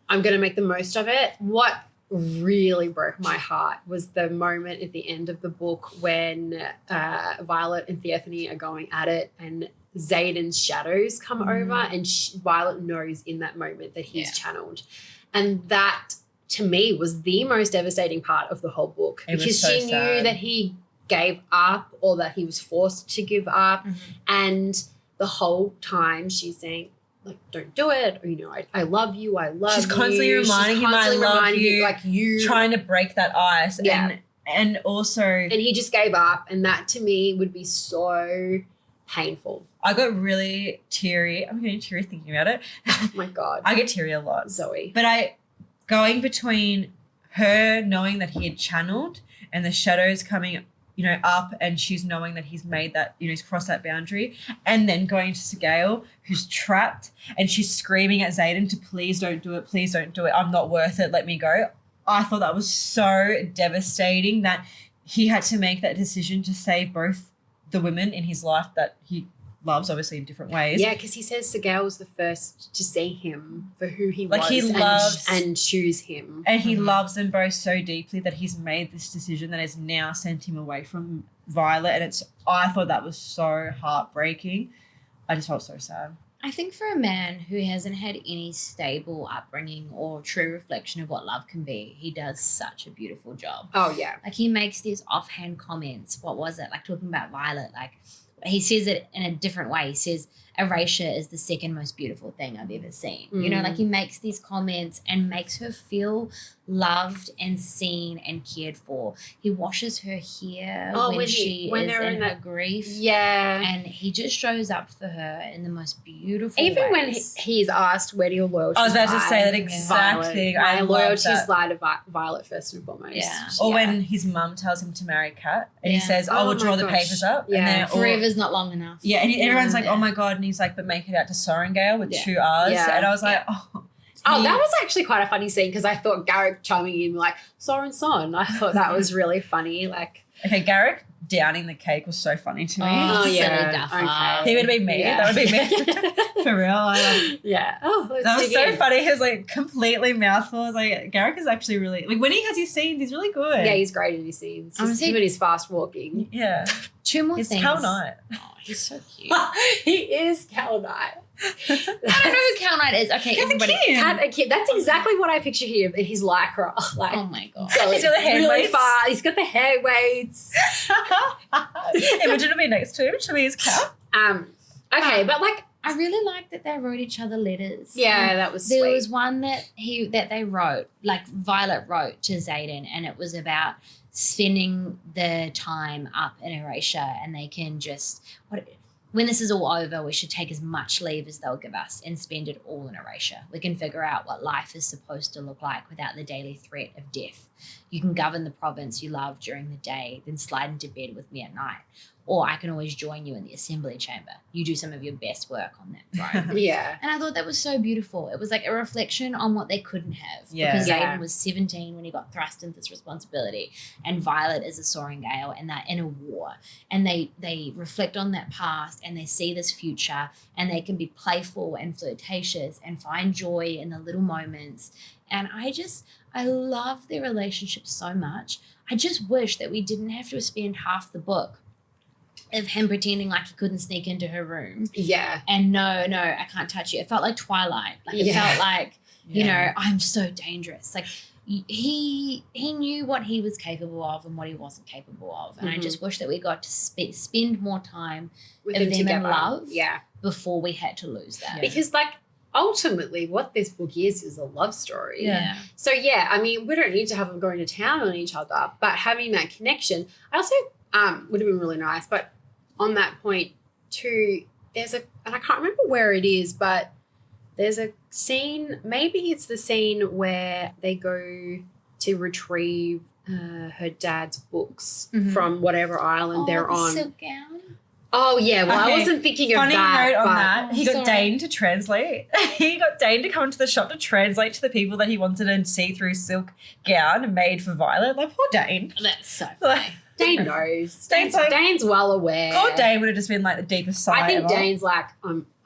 I'm going to make the most of it. What really broke my heart was the moment at the end of the book when Violet and Theophany are going at it and Xaden's shadows come over and Violet knows in that moment that he's channeled. And that, to me, was the most devastating part of the whole book because she knew that he gave up or that he was forced to give up. And the whole time she's saying, like, don't do it. Or, you know, I love you. I love you. She's constantly reminding him, I love you. Like, you. Trying to break that ice. Yeah. And also. And he just gave up. And that, to me, would be so painful. I got really teary. I'm getting teary thinking about it. Oh my God. I get teary a lot. Zoe. But going between her knowing that he had channeled and the shadows coming, you know, up and she's knowing that he's made that, you know, he's crossed that boundary, and then going to Sigale, who's trapped, and she's screaming at Xaden to please don't do it, please don't do it. I'm not worth it. Let me go. I thought that was so devastating that he had to make that decision to save both the women in his life that he loves, obviously in different ways. Yeah, because he says Sigel was the first to see him for who he Like, was he loves- and choose him. And he Mhm. loves them both so deeply that he's made this decision that has now sent him away from Violet. And I thought that was so heartbreaking. I just felt so sad. I think for a man who hasn't had any stable upbringing or true reflection of what love can be, he does such a beautiful job. Oh, yeah. Like, he makes these offhand comments. What was it? Like, talking about Violet. Like, he says it in a different way. He says, erasure is the second most beautiful thing I've ever seen. You know, like, he makes these comments and makes her feel loved and seen and cared for. He washes her hair when she is they're in her grief. Yeah. And he just shows up for her in the most beautiful Even when ways. he's asked, where do your loyalties I was about to lie? say that exact Violet. thing. My I love loyalties that. lie to Violet first and foremost. Yeah. Or when his mum tells him to marry Kat and he Yeah. says, I Oh will my draw the gosh. papers up. Yeah. And then, Forever's not long enough. yeah, and everyone's like, Yeah. oh my God. And he's like, but make it out to Sorengale with Yeah. 2 R's. Yeah. And I was like, oh. Oh, he- that was actually quite a funny scene because I thought Garrick chiming in like Soren Son. I thought that was really funny. Like, Okay, Garrick downing the cake was so funny to me. Oh, oh yeah, silly duffer. okay. He would have been me. Yeah. That would be me. For real. Yeah. Oh, let's That was dig so in. funny. He was like completely mouthful. I was like, Garrick is actually really, like, when he has his scenes, he's really good. Yeah, he's great in his scenes. I'm Just saying- him and his fast walking. Yeah. 2 more It's things. Cal Knight. Oh, he's so cute. He is Cal Knight. I don't know who Cal Knight is. Okay, everybody. Had a kid. That's exactly what I picture him in his lycra. Like, Oh my god. going He's got the hair really weights. far. He's got the hair weights. Imogen will be next to him. She'll be his cat. Okay, but like, I really like that they wrote each other letters. yeah, that was There sweet. was one that they wrote, like Violet wrote to Xaden, and it was about spending the time up in Erasure, and they can just when this is all over, we should take as much leave as they'll give us and spend it all in Erasure. We can figure out what life is supposed to look like without the daily threat of death. You can govern the province you love during the day, then slide into bed with me at night. Or I can always join you in the assembly chamber. You do some of your best work on that throne. Yeah. And I thought that was so beautiful. It was like a reflection on what they couldn't have. Yeah. Because Yeah. Xaden was 17 when he got thrust into this responsibility. And Violet is a Sorengale and they're in a war. And they reflect on that past and they see this future and they can be playful and flirtatious and find joy in the little moments. And I love their relationship so much. I just wish that we didn't have to spend half the book of him pretending like he couldn't sneak into her room. Yeah. And no, I can't touch you. It felt like Twilight. Like it Yeah. felt like, you know, I'm so dangerous. Like he knew what he was capable of and what he wasn't capable of. And I just wish that we got to spend more time With of them them in together. love. Yeah. Before we had to lose that. Yeah. Because like ultimately what this book is a love story. Yeah. So yeah, I mean, we don't need to have them going to town on each other, but having that connection, I also would have been really nice. But on that point too, and I can't remember where it is, but there's a scene, maybe it's the scene where they go to retrieve her dad's books Mhm. from whatever island they're the on. silk gown. Oh yeah, well I Okay, wasn't thinking of Funny that. note on but- that. He got Sorry. Dane to translate. He got Dane to come to the shop to translate to the people that he wanted a see-through silk gown made for Violet. Like, poor Dane. That's so Like, funny. Dane knows. Dane's like- Dane's well aware. poor Dane would have just been like the deepest sigh I think ever. Dane's like,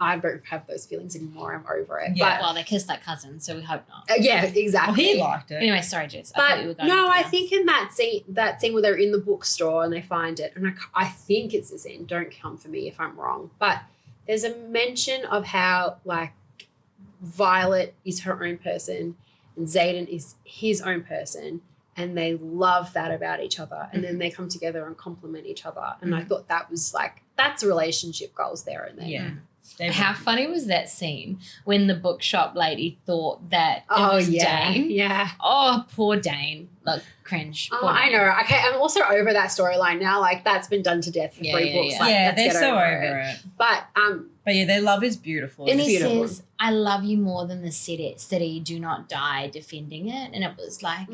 I don't have those feelings anymore. I'm over it. Yeah. Well, they kissed like cousins, so we hope not. But yeah, Well, exactly. he liked it. Anyway, sorry, Jess. I thought you were But going no, into I gowns. think in that scene where they're in the bookstore and they find it, and I think it's the scene. Don't come for me if I'm wrong. But there's a mention of how like Violet is her own person and Xaden is his own person, and they love that about each other, and then they come together and complement each other. And I thought that was like that's relationship goals there and then. Yeah. They How were- funny was that scene when the bookshop lady thought that it Oh was yeah, Dane? yeah. Oh, poor Dane. Look, cringe. Oh, Poor I Dane. know. Okay, I'm also over that storyline now. Like that's been done to death for Yeah, 3 yeah, books. yeah. Like, yeah, let's they're get so over over it. But But yeah, their love is beautiful. And It's he beautiful. says, I love you more than the city. Do not die defending it. And it was like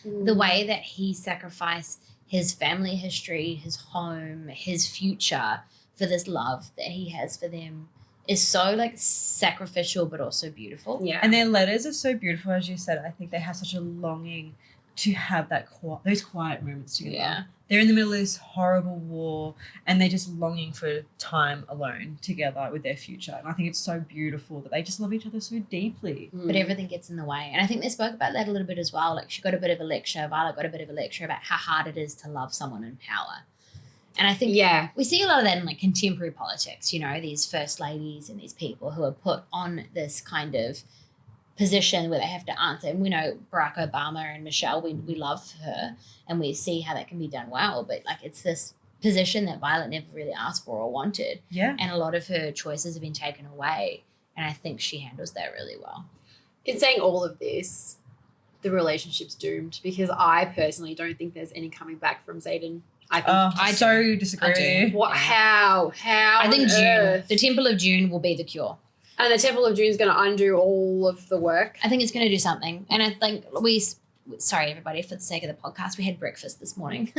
the way that he sacrificed his family history, his home, his future for this love that he has for them is so like sacrificial but also beautiful. Yeah. And their letters are so beautiful, as you said. I think they have such a longing to have those quiet moments together. Yeah. They're in the middle of this horrible war and they're just longing for time alone together with their future. And I think it's so beautiful that they just love each other so deeply. But everything gets in the way. And I think they spoke about that a little bit as well. Like she got a bit of a lecture, Violet got a bit of a lecture about how hard it is to love someone in power. And I think we see a lot of that in like contemporary politics, you know, these first ladies and these people who are put on this kind of position where they have to answer. And we know Barack Obama and Michelle, we love her and we see how that can be done well. But like it's this position that Violet never really asked for or wanted. Yeah. And a lot of her choices have been taken away. And I think she handles that really well. In saying all of this, the relationship's doomed because I personally don't think there's any coming back from Xaden. I think I so disagree. What? How? I think on June, earth? the Temple of June will be the cure. And the Temple of June is going to undo all of the work. I think it's going to do something. And I think sorry, everybody, for the sake of the podcast, we had breakfast this morning.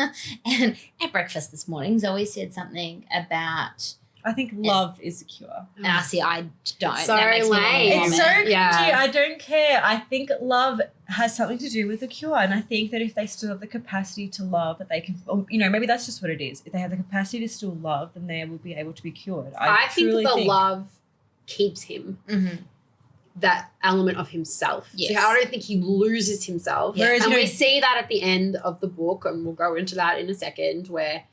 And at breakfast this morning, Zoe said something about... I think love is the cure. See, I don't. So that makes me lame. want to It's so vomit. cringy. Yeah. I don't care. I think love has something to do with the cure. And I think that if they still have the capacity to love, that they can, you know, maybe that's just what it is. If they have the capacity to still love, then they will be able to be cured. I think truly the love keeps him. Mhm. That element of himself. Yes. So I don't think he loses himself. Yeah. Whereas, And you know, we see that at the end of the book, and we'll go into that in a second, where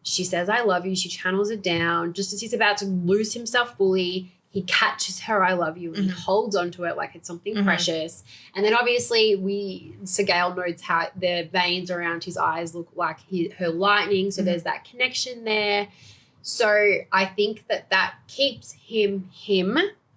she says, I love you. She channels it down. Just as he's about to lose himself fully, he catches her, I love you, and he holds onto it like it's something precious. And then obviously Sir Gale notes how the veins around his eyes look like her lightning. So there's that connection there. So I think that keeps him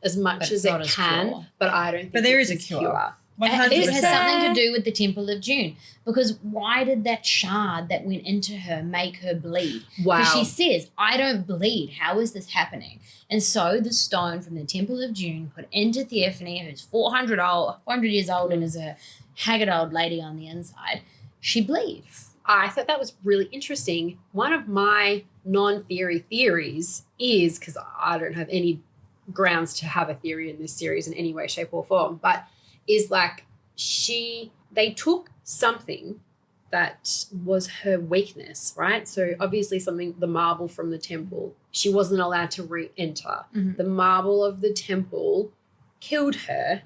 as much But as it's not it his can, cure. but I don't think But there it's is a his cure. It has 100%. something to do with the Temple of June, because why did that shard that went into her make her bleed? Wow. Because she says, I don't bleed. How is this happening? And so the stone from the Temple of June put into Theophany, who's 400 years old and is a haggard old lady on the inside, she bleeds. I thought that was really interesting. One of my non-theory theories is, because I don't have any grounds to have a theory in this series in any way, shape or form, but is like they took something that was her weakness, right? So obviously the marble from the temple, she wasn't allowed to re-enter. Mhm. The marble of the temple killed her.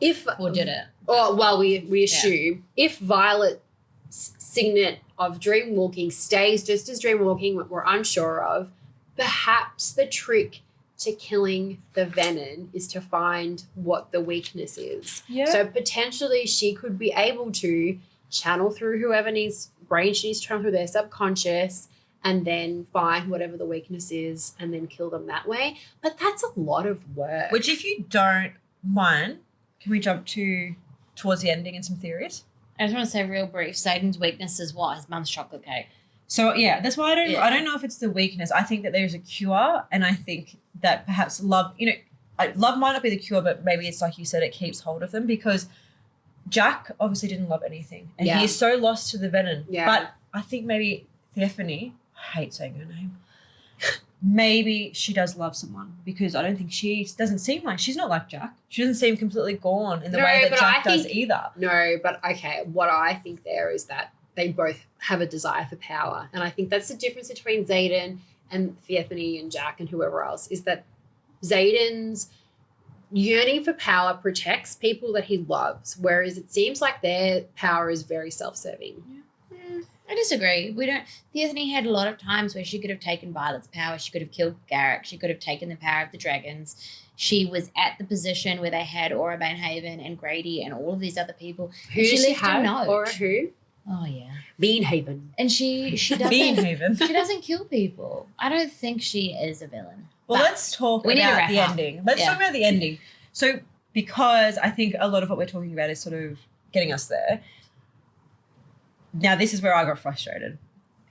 If Or did it? Or well, we assume if Violet's signet of dream walking stays just as dream walking, what we're unsure of, perhaps the trick to killing the venom is to find what the weakness is. Yeah. So potentially she could be able to channel through whoever brain she needs to channel through their subconscious and then find whatever the weakness is and then kill them that way. But that's a lot of work. Which, if you don't mind, can we jump towards the ending and some theories? I just want to say real brief, Xaden's weakness is what? His mum's chocolate cake. So yeah, that's why I don't know if it's the weakness. I think that there's a cure, and I think that perhaps love, you know, love might not be the cure, but maybe it's like you said, it keeps hold of them, because Jack obviously didn't love anything, and he is so lost to the venom. Yeah. But I think maybe Theophany, I hate saying her name, maybe she does love someone, because I don't think she's not like Jack. She doesn't seem completely gone in the way that Jack does either. No, but okay, what I think there is that they both have a desire for power. And I think that's the difference between Xaden and Theophany and Jack and whoever else, is that Xaden's yearning for power protects people that he loves, whereas it seems like their power is very self-serving. I disagree. Theophany had a lot of times where she could have taken Violet's power. She could have killed Garrick. She could have taken the power of the dragons. She was at the position where they had Aura Banehaven and Grady and all of these other people. Who And does she she left a have? note. Or who? Oh yeah. Beanhaven. And she doesn't Beanhaven. she doesn't kill people. I don't think she is a villain. Well, But let's talk we need to about wrap the up. ending. Let's talk about the ending. So, because I think a lot of what we're talking about is sort of getting us there. Now, this is where I got frustrated.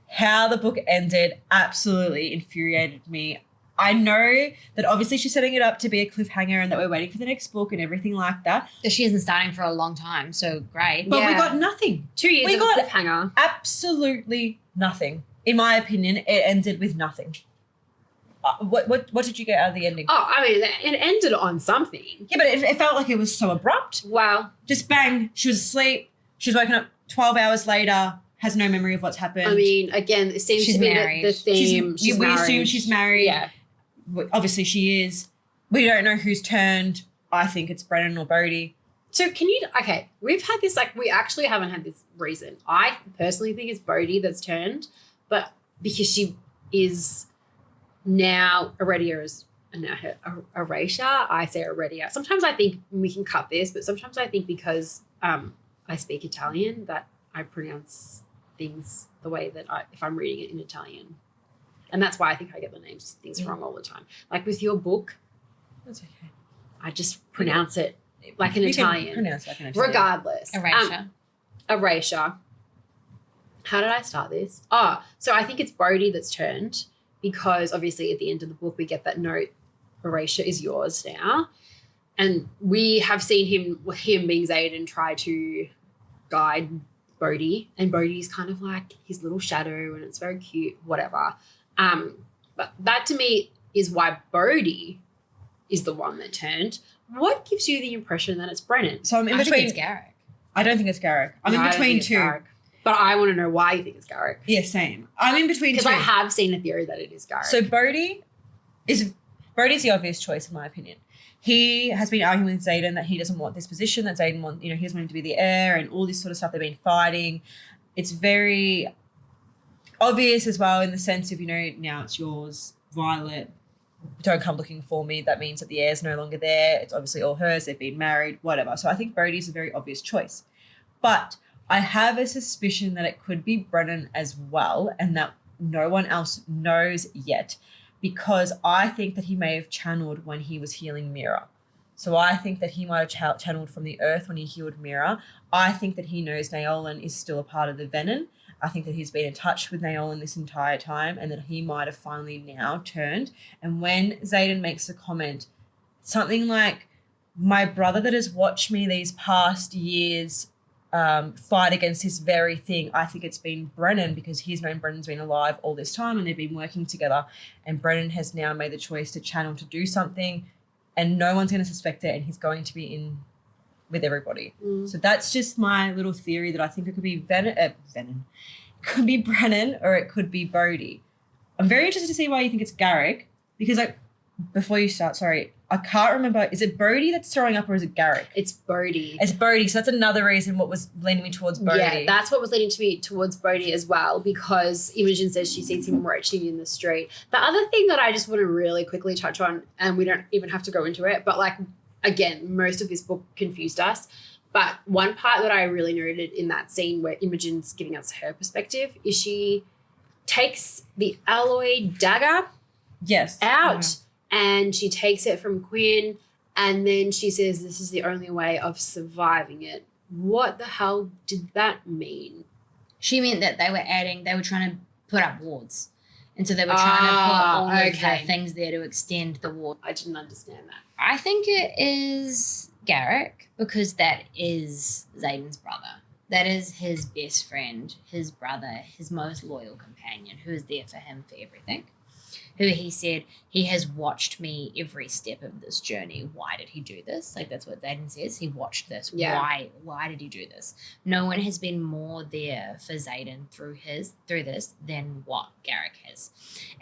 How the book ended absolutely infuriated me. I know that obviously she's setting it up to be a cliffhanger and that we're waiting for the next book and everything like that. That she isn't starting for a long time, so great. But we Yeah. got nothing. 2 years We of got- a cliffhanger. Absolutely nothing. In my opinion, it ended with nothing. What did you get out of the ending? Oh, I mean, it ended on something. Yeah, but it felt like it was so abrupt. Well, Just bang, she was asleep, She's woken up 12 hours later, has no memory of what's happened. I mean, again, it seems She's to be married. the theme. we assume she's married. Yeah. Obviously she is. We don't know who's turned. I think it's Brennan or Bodhi. So we've had this, like, we actually haven't had this reason. I personally think it's Bodhi that's turned, but because she is now Iridia is now her erasure, I say Iridia. Sometimes I think we can cut this, but sometimes I think because I speak Italian that I pronounce things the way that if I'm reading it in Italian. And that's why I think I get the things wrong all the time. Like with your book, That's okay. I just pronounce it like an You can Italian. pronounce like an Italian. Regardless. Erasure. How did I start this? So I think it's Bodhi that's turned because obviously at the end of the book we get that note, erasure is yours now. And we have seen him being Xaden try to guide Bodhi, and Bodhi's kind of like his little shadow and it's very cute, whatever. But that to me is why Bodhi is the one that turned. What gives you the impression that it's Brennan? So I'm in I between. think it's Garrick. I don't think it's Garrick. I'm No, I in don't between think it's two. Garrick. But I want to know why you think it's Garrick. Yeah, same. I'm in between two. Because I have seen a theory that it is Garrick. So Bodhi's the obvious choice in my opinion. He has been arguing with Xaden that he doesn't want this position, that Xaden wants, he doesn't want him to be the heir and all this sort of stuff. They've been fighting. It's very obvious as well in the sense of, now it's yours, Violet. Don't come looking for me. That means that the heir's no longer there. It's obviously all hers. They've been married, whatever. So I think Bodhi's a very obvious choice. But I have a suspicion that it could be Brennan as well and that no one else knows yet, because I think that he may have channeled when he was healing Mira. So I think that he might have channeled from the earth when he healed Mira. I think that he knows Naolan is still a part of the Venom. I think that he's been in touch with Naolan this entire time and that he might have finally now turned. And when Xaden makes a comment, something like, my brother that has watched me these past years fight against this very thing, I think it's been Brennan, because he's known Brennan's been alive all this time and they've been working together, and Brennan has now made the choice to channel to do something and no one's going to suspect it and he's going to be in with everybody. So that's just my little theory, that I think it could be Venom. It could be Brennan or it could be Bodhi. I'm very interested to see why you think it's Garrick, because before you start, sorry, I can't remember. Is it Bodhi that's throwing up or is it Garrick? it's Bodhi. It's Bodhi, so that's another reason what was leading me towards Bodhi. Yeah, that's what was leading to me towards Bodhi as well, because Imogen says she sees him roaching in the street. The other thing that I just want to really quickly touch on, and we don't even have to go into it, but again, most of this book confused us. But one part that I really noted in that scene where Imogen's giving us her perspective is she takes the alloy dagger out and she takes it from Quinn, and then she says this is the only way of surviving it. What the hell did that mean? She meant that they were trying to put up wards. And so they were trying to put all of the things there to extend the ward. I didn't understand that. I think it is Garrick, because that is Xaden's brother. That is his best friend, his brother, his most loyal companion, who is there for him for everything. Who he said, he has watched me every step of this journey. Why did he do this? That's what Xaden says. He watched this. Yeah. Why did he do this? No one has been more there for Xaden through this than what Garrick has.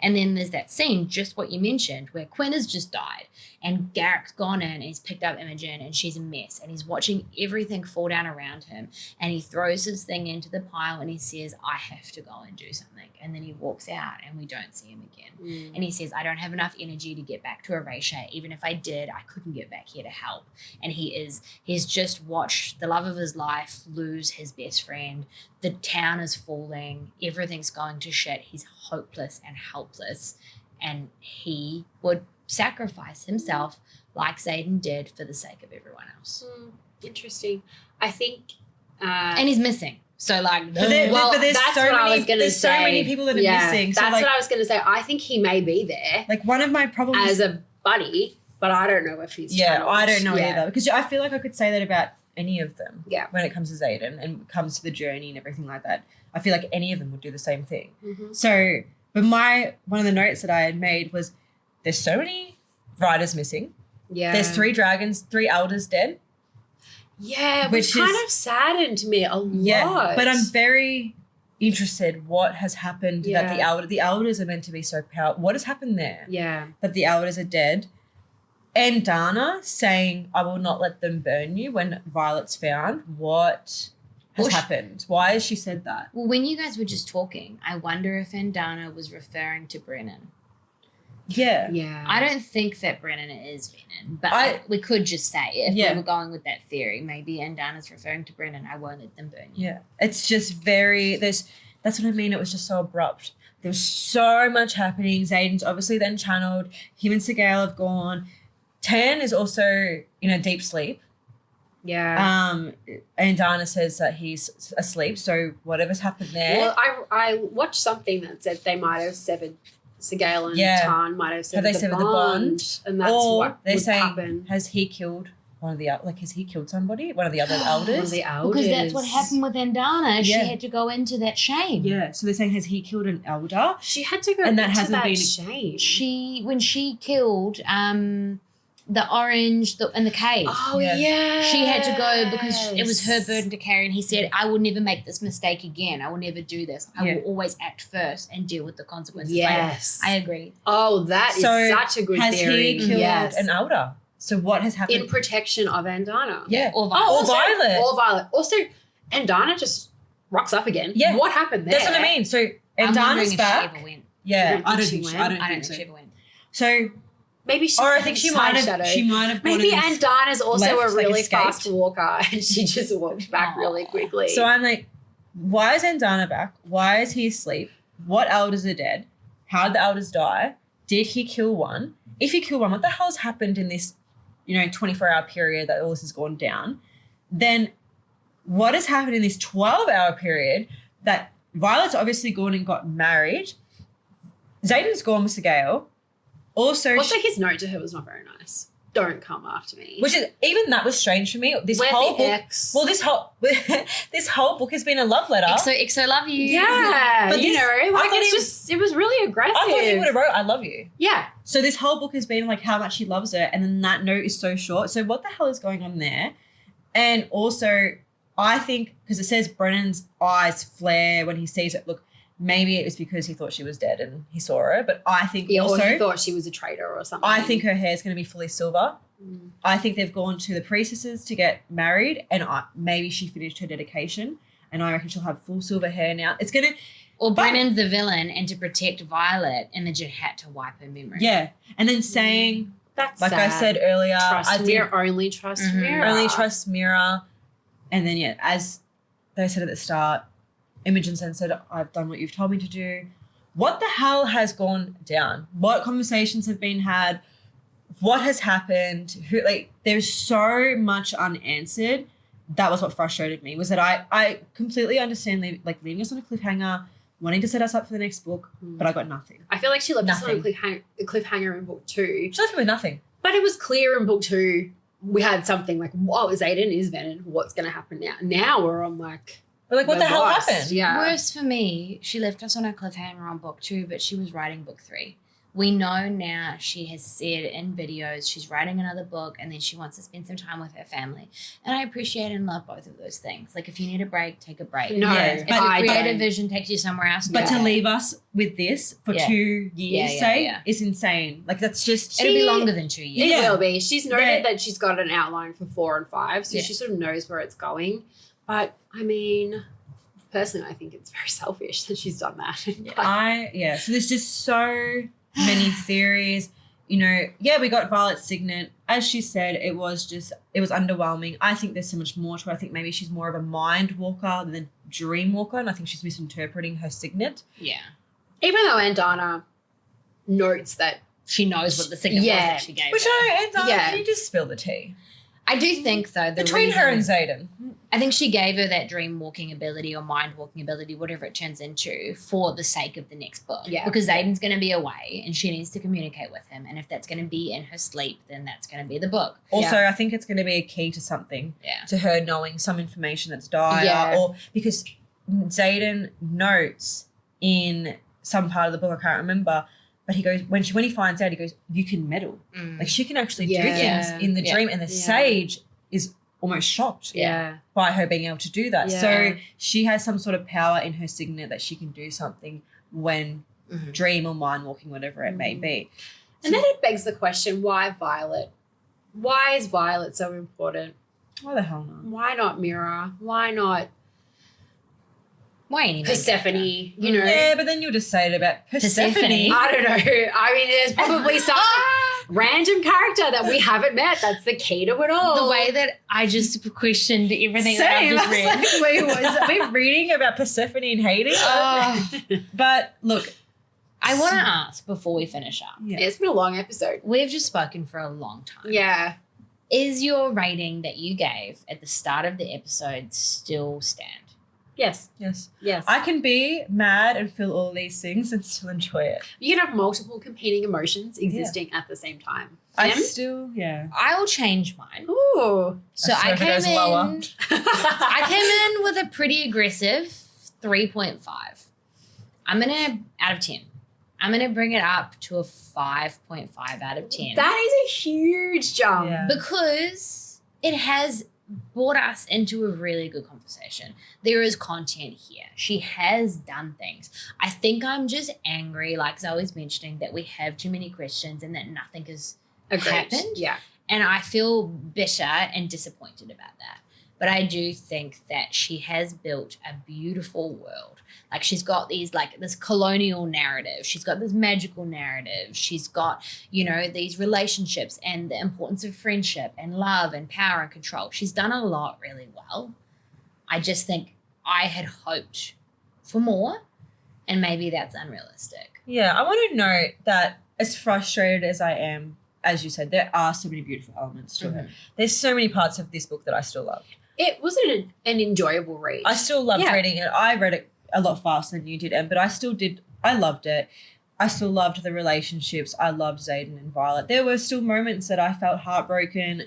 And then there's that scene, just what you mentioned, where Quinn has just died and Garrick's gone in and he's picked up Imogen and she's a mess and he's watching everything fall down around him, and he throws his thing into the pile and he says, I have to go and do something. And then he walks out and we don't see him again. And he says, I don't have enough energy to get back to Erasure. Even if I did, I couldn't get back here to help. And he's just watched the love of his life lose his best friend. The town is falling. Everything's going to shit. He's hopeless and helpless. And he would sacrifice himself like Xaden did for the sake of everyone else. Interesting. I think... and he's missing. So but there's that's so what I many, was going to there's say. so many people that are missing. So That's what I was going to say. I think he may be there one of my problems as a buddy, but I don't know if he's channeled. I don't know either, because I feel like I could say that about any of them. Yeah. When it comes to Xaden and comes to the journey and everything like that, I feel like any of them would do the same thing. So, but one of the notes that I had made was, there's so many riders missing. Yeah. There's 3 dragons, 3 elders dead. Yeah, Which which kind is- of saddened me a lot. Yeah, but I'm very interested what has happened that the elders are meant to be so powerful. What has happened there? Yeah. That the elders are dead. And Dana saying, I will not let them burn you when Violet's found. What has happened? Why has she said that? Well, when you guys were just talking, I wonder if Andana was referring to Brennan. Yeah. Yeah. I don't think that Brennan is Brennan, but we could just say, if we were going with that theory, maybe Andana's referring to Brennan. I won't let them burn you. Yeah. It's just very, that's what I mean. It was just so abrupt. There was so much happening. Xaden's obviously then channeled. Him and Sigale have gone. Tan is also in a deep sleep. Yeah. And Dana says that he's asleep. So whatever's happened there. Well, I watched something that said they might have severed Sigale and Tarn might have severed, the bond, and that's or what they're would saying, happen. has he killed one of the has he killed somebody? One of the other elders? One of the elders. Because that's what happened with Andana. She Yeah. had to go into that shame. Yeah. So they're saying, has he killed an elder? She had to go And that into hasn't that been- shame. When she killed the orange in the cave. Oh, Yeah. yeah. She had to go because it was her burden to carry, and he said, I will never make this mistake again. I will never do this. I will always act first and deal with the consequences Yes. later. I agree. Oh, that is So such a good Has theory. he killed Yes. an elder? So what has happened? In protection of Andana. Yeah. Or Or Violet. Violet. Or Violet. Also, Andana just rocks up again. Yeah. What happened there? That's what I mean. So I'm wondering Dana's if back. she ever went. Yeah. I don't think she went. I don't think she ever went. So, Maybe she. or I think she might have. She might have. gone Maybe in- Andana's also left, a like, really escaped. fast walker, and she just walked back really quickly. So I'm like, why is Andana back? Why is he asleep? What elders are dead? How did the elders die? Did he kill one? If he killed one, what the hell's happened in this, 24-hour period that all this has gone down? Then what has happened in this 12-hour period that Violet's obviously gone and got married? Xaden's gone with Sigale. Also, his note to her was not very nice. Don't come after me. which is even that was strange for me. This Where's whole the book. ex? Well, this whole book has been a love letter. XO love you. Yeah, But you this- know, I like thought it's he just, it was really aggressive. I thought he would have wrote, "I love you." Yeah. So this whole book has been like how much he loves her, and then that note is so short. So what the hell is going on there? And also, I think because it says Brennan's eyes flare when he sees it. Look, maybe it was because he thought she was dead and he saw her, but I think Yeah, also or he thought she was a traitor or something. I think her hair is going to be fully silver. Mm. I think they've gone to the priestesses to get married, and maybe she finished her dedication, and I reckon she'll have full silver hair now. It's gonna. Or Brennan's the villain, and to protect Violet, Imogen had to wipe her memory. Yeah, and then saying, That's like I sad. said earlier, Trust I did Mira, only trust Mhm. Mira. only trust Mira. And then, as they said at the start, Imogen then said, I've done what you've told me to do. What the hell has gone down? What conversations have been had? What has happened? There's so much unanswered. That was what frustrated me, was that I completely understand leaving us on a cliffhanger, wanting to set us up for the next book, but I got nothing. I feel like she left us on a Nothing. cliffhanger in book 2. She left me with nothing. But it was clear in book 2 we had something like, whoa, Xaden is Venom. What's going to happen now? Now we're on like, But what we're the hell lost. happened? Yeah. Worse for me, she left us on a cliffhanger on book 2, but she was writing book 3. We know now she has said in videos she's writing another book, and then she wants to spend some time with her family. And I appreciate and love both of those things. Like, if you need a break, take a break. No, Yeah, If but a I creative don't. vision takes you somewhere else, But do to it. leave us with this for Yeah. 2 years, Yeah. is insane. Like, that's just... It'll be She- longer than 2 It years. Yeah. will be. She's noted Yeah. that she's got an outline for 4 and 5, so Yeah. she sort of knows where it's going. But, I mean, personally, I think it's very selfish that she's done that. But- So there's just so many theories. We got Violet's signet. As she said, it was underwhelming. I think there's so much more to it. I think maybe she's more of a mind walker than a dream walker, and I think she's misinterpreting her signet. Yeah. Even though Andana notes that, She knows what the signet was Yeah. that she gave Which her. Yeah. can you just spill the tea? I do think, though, Between her and Xaden. I think she gave her that dream walking ability or mind walking ability, whatever it turns into, for the sake of the next book. Yeah. Because Xaden's going to be away and she needs to communicate with him. And if that's going to be in her sleep, then that's going to be the book. Also, I think it's going to be a key to something, Yeah. to her knowing some information that's dire, Yeah. or because Xaden notes in some part of the book, I can't remember, but he goes, when he finds out, he goes, you can meddle. Mm. Like, she can actually Yeah. do things in the Yeah. dream, and the Yeah. sage is almost shocked Yeah. by her being able to do that. Yeah. So she has some sort of power in her signet that she can do something when dream or mind walking, whatever it may be. And then it begs the question, why Violet? Why is Violet so important? Why the hell not? Why not Mira? Why not Why any Persephone? You know? Yeah, but then you'll just say it about Persephone. I don't know. I mean, there's probably some random character that we haven't met. That's the key to it all. The way that I just questioned everything Same. that I've just I read. was like, wait, are we reading about Persephone and Hades? Oh, But look, I want to ask before we finish up. yeah. It's been a long episode. We've just spoken for a long time. Yeah. Is your rating that you gave at the start of the episode still stand? Yes. Yes. Yes. I can be mad and feel all these things and still enjoy it. You can have multiple competing emotions existing at the same time. I Em? still, I'll change mine. Ooh. So I if it came goes lower. in. I came in with a pretty aggressive 3.5. I'm gonna out of 10. I'm gonna bring it up to a 5.5 out of 10 That is a huge jump. Yeah. because it has brought us into a really good conversation. There is content here. She has done things. I think I'm just angry, like Zoe's mentioning, that we have too many questions and that nothing has Agreed. happened. Yeah. And I feel bitter and disappointed about that. But I do think that she has built a beautiful world. Like she's got these, like this colonial narrative. She's got this magical narrative. She's got, you know, these relationships and the importance of friendship and love and power and control. She's done a lot really well. I just think I had hoped for more, and maybe that's unrealistic. Yeah, I want to note that as frustrated as I am, as you said, there are so many beautiful elements to it. There's so many parts of this book that I still love. It was an enjoyable read. I still loved Yeah. reading it. I read it a lot faster than you did, Em, but I still did. I loved it. I still loved the relationships. I loved Xaden and Violet. There were still moments that I felt heartbroken.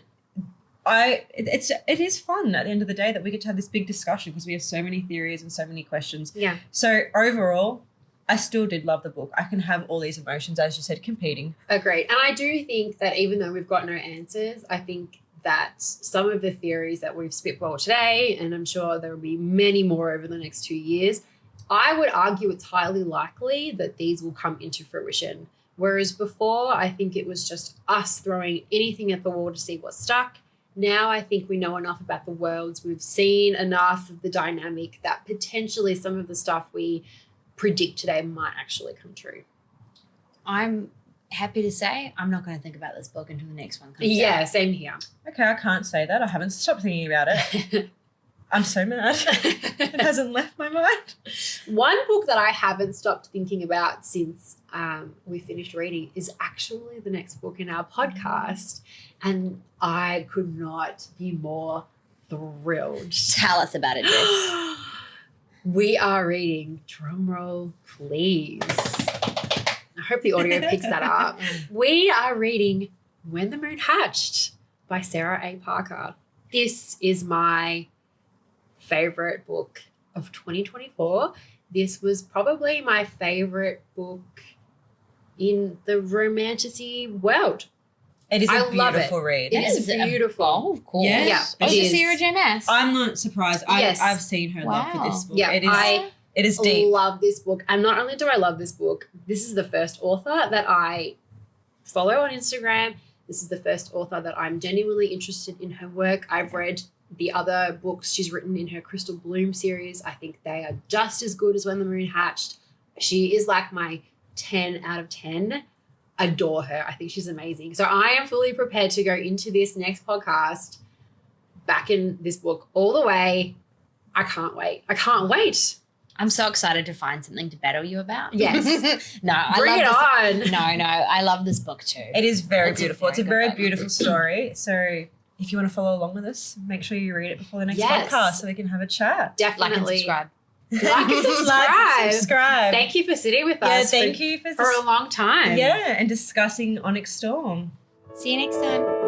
It is fun at the end of the day that we get to have this big discussion because we have so many theories and so many questions. Yeah. So overall, I still did love the book. I can have all these emotions, as you said, competing. Agreed. And I do think that even though we've got no answers, I think that some of the theories that we've spitballed today, and I'm sure there will be many more over the next 2 years, I would argue it's highly likely that these will come into fruition. Whereas before, I think it was just us throwing anything at the wall to see what stuck. Now I think we know enough about the worlds. We've seen enough of the dynamic that potentially some of the stuff we predict today might actually come true. I'm happy to say I'm not going to think about this book until the next one comes Yeah, out. same here. Okay, I can't say that. I haven't stopped thinking about it. I'm so mad. It hasn't left my mind. One book that I haven't stopped thinking about since we finished reading is actually the next book in our podcast. And I could not be more thrilled. Tell us about it, Jess. We are reading, drumroll please. I hope the audio picks that up. We are reading When the Moon Hatched by Sarah A. Parker. This is my favorite book of 2024. This was probably my favorite book in the romantasy world. It is I a love beautiful it. read. It is beautiful. Oh, of course. Yes, Yeah, Is it it is. Sarah J. Maas? I'm not surprised. Yes. I've seen her love for this book. Yeah, It is deep. love this book. And not only do I love this book, this is the first author that I follow on Instagram. This is the first author that I'm genuinely interested in her work. I've read the other books she's written in her Crystal Bloom series. I think they are just as good as When the Moon Hatched. She is like my 10 out of 10. Adore her. I think she's amazing. So I am fully prepared to go into this next podcast back in this book all the way. I can't wait. I can't wait. I'm so excited to find something to battle you about. Yes. No, I Bring it love on. this. No, I love this book too. It is very It's a beautiful. It's a very very good book. beautiful story. So if you want to follow along with us, make sure you read it before the next Yes. podcast so we can have a chat. Definitely. Like and subscribe. Like and subscribe. Like and subscribe. Thank you for sitting with Yeah, us thank you for a long time. Yeah, and discussing Onyx Storm. See you next time.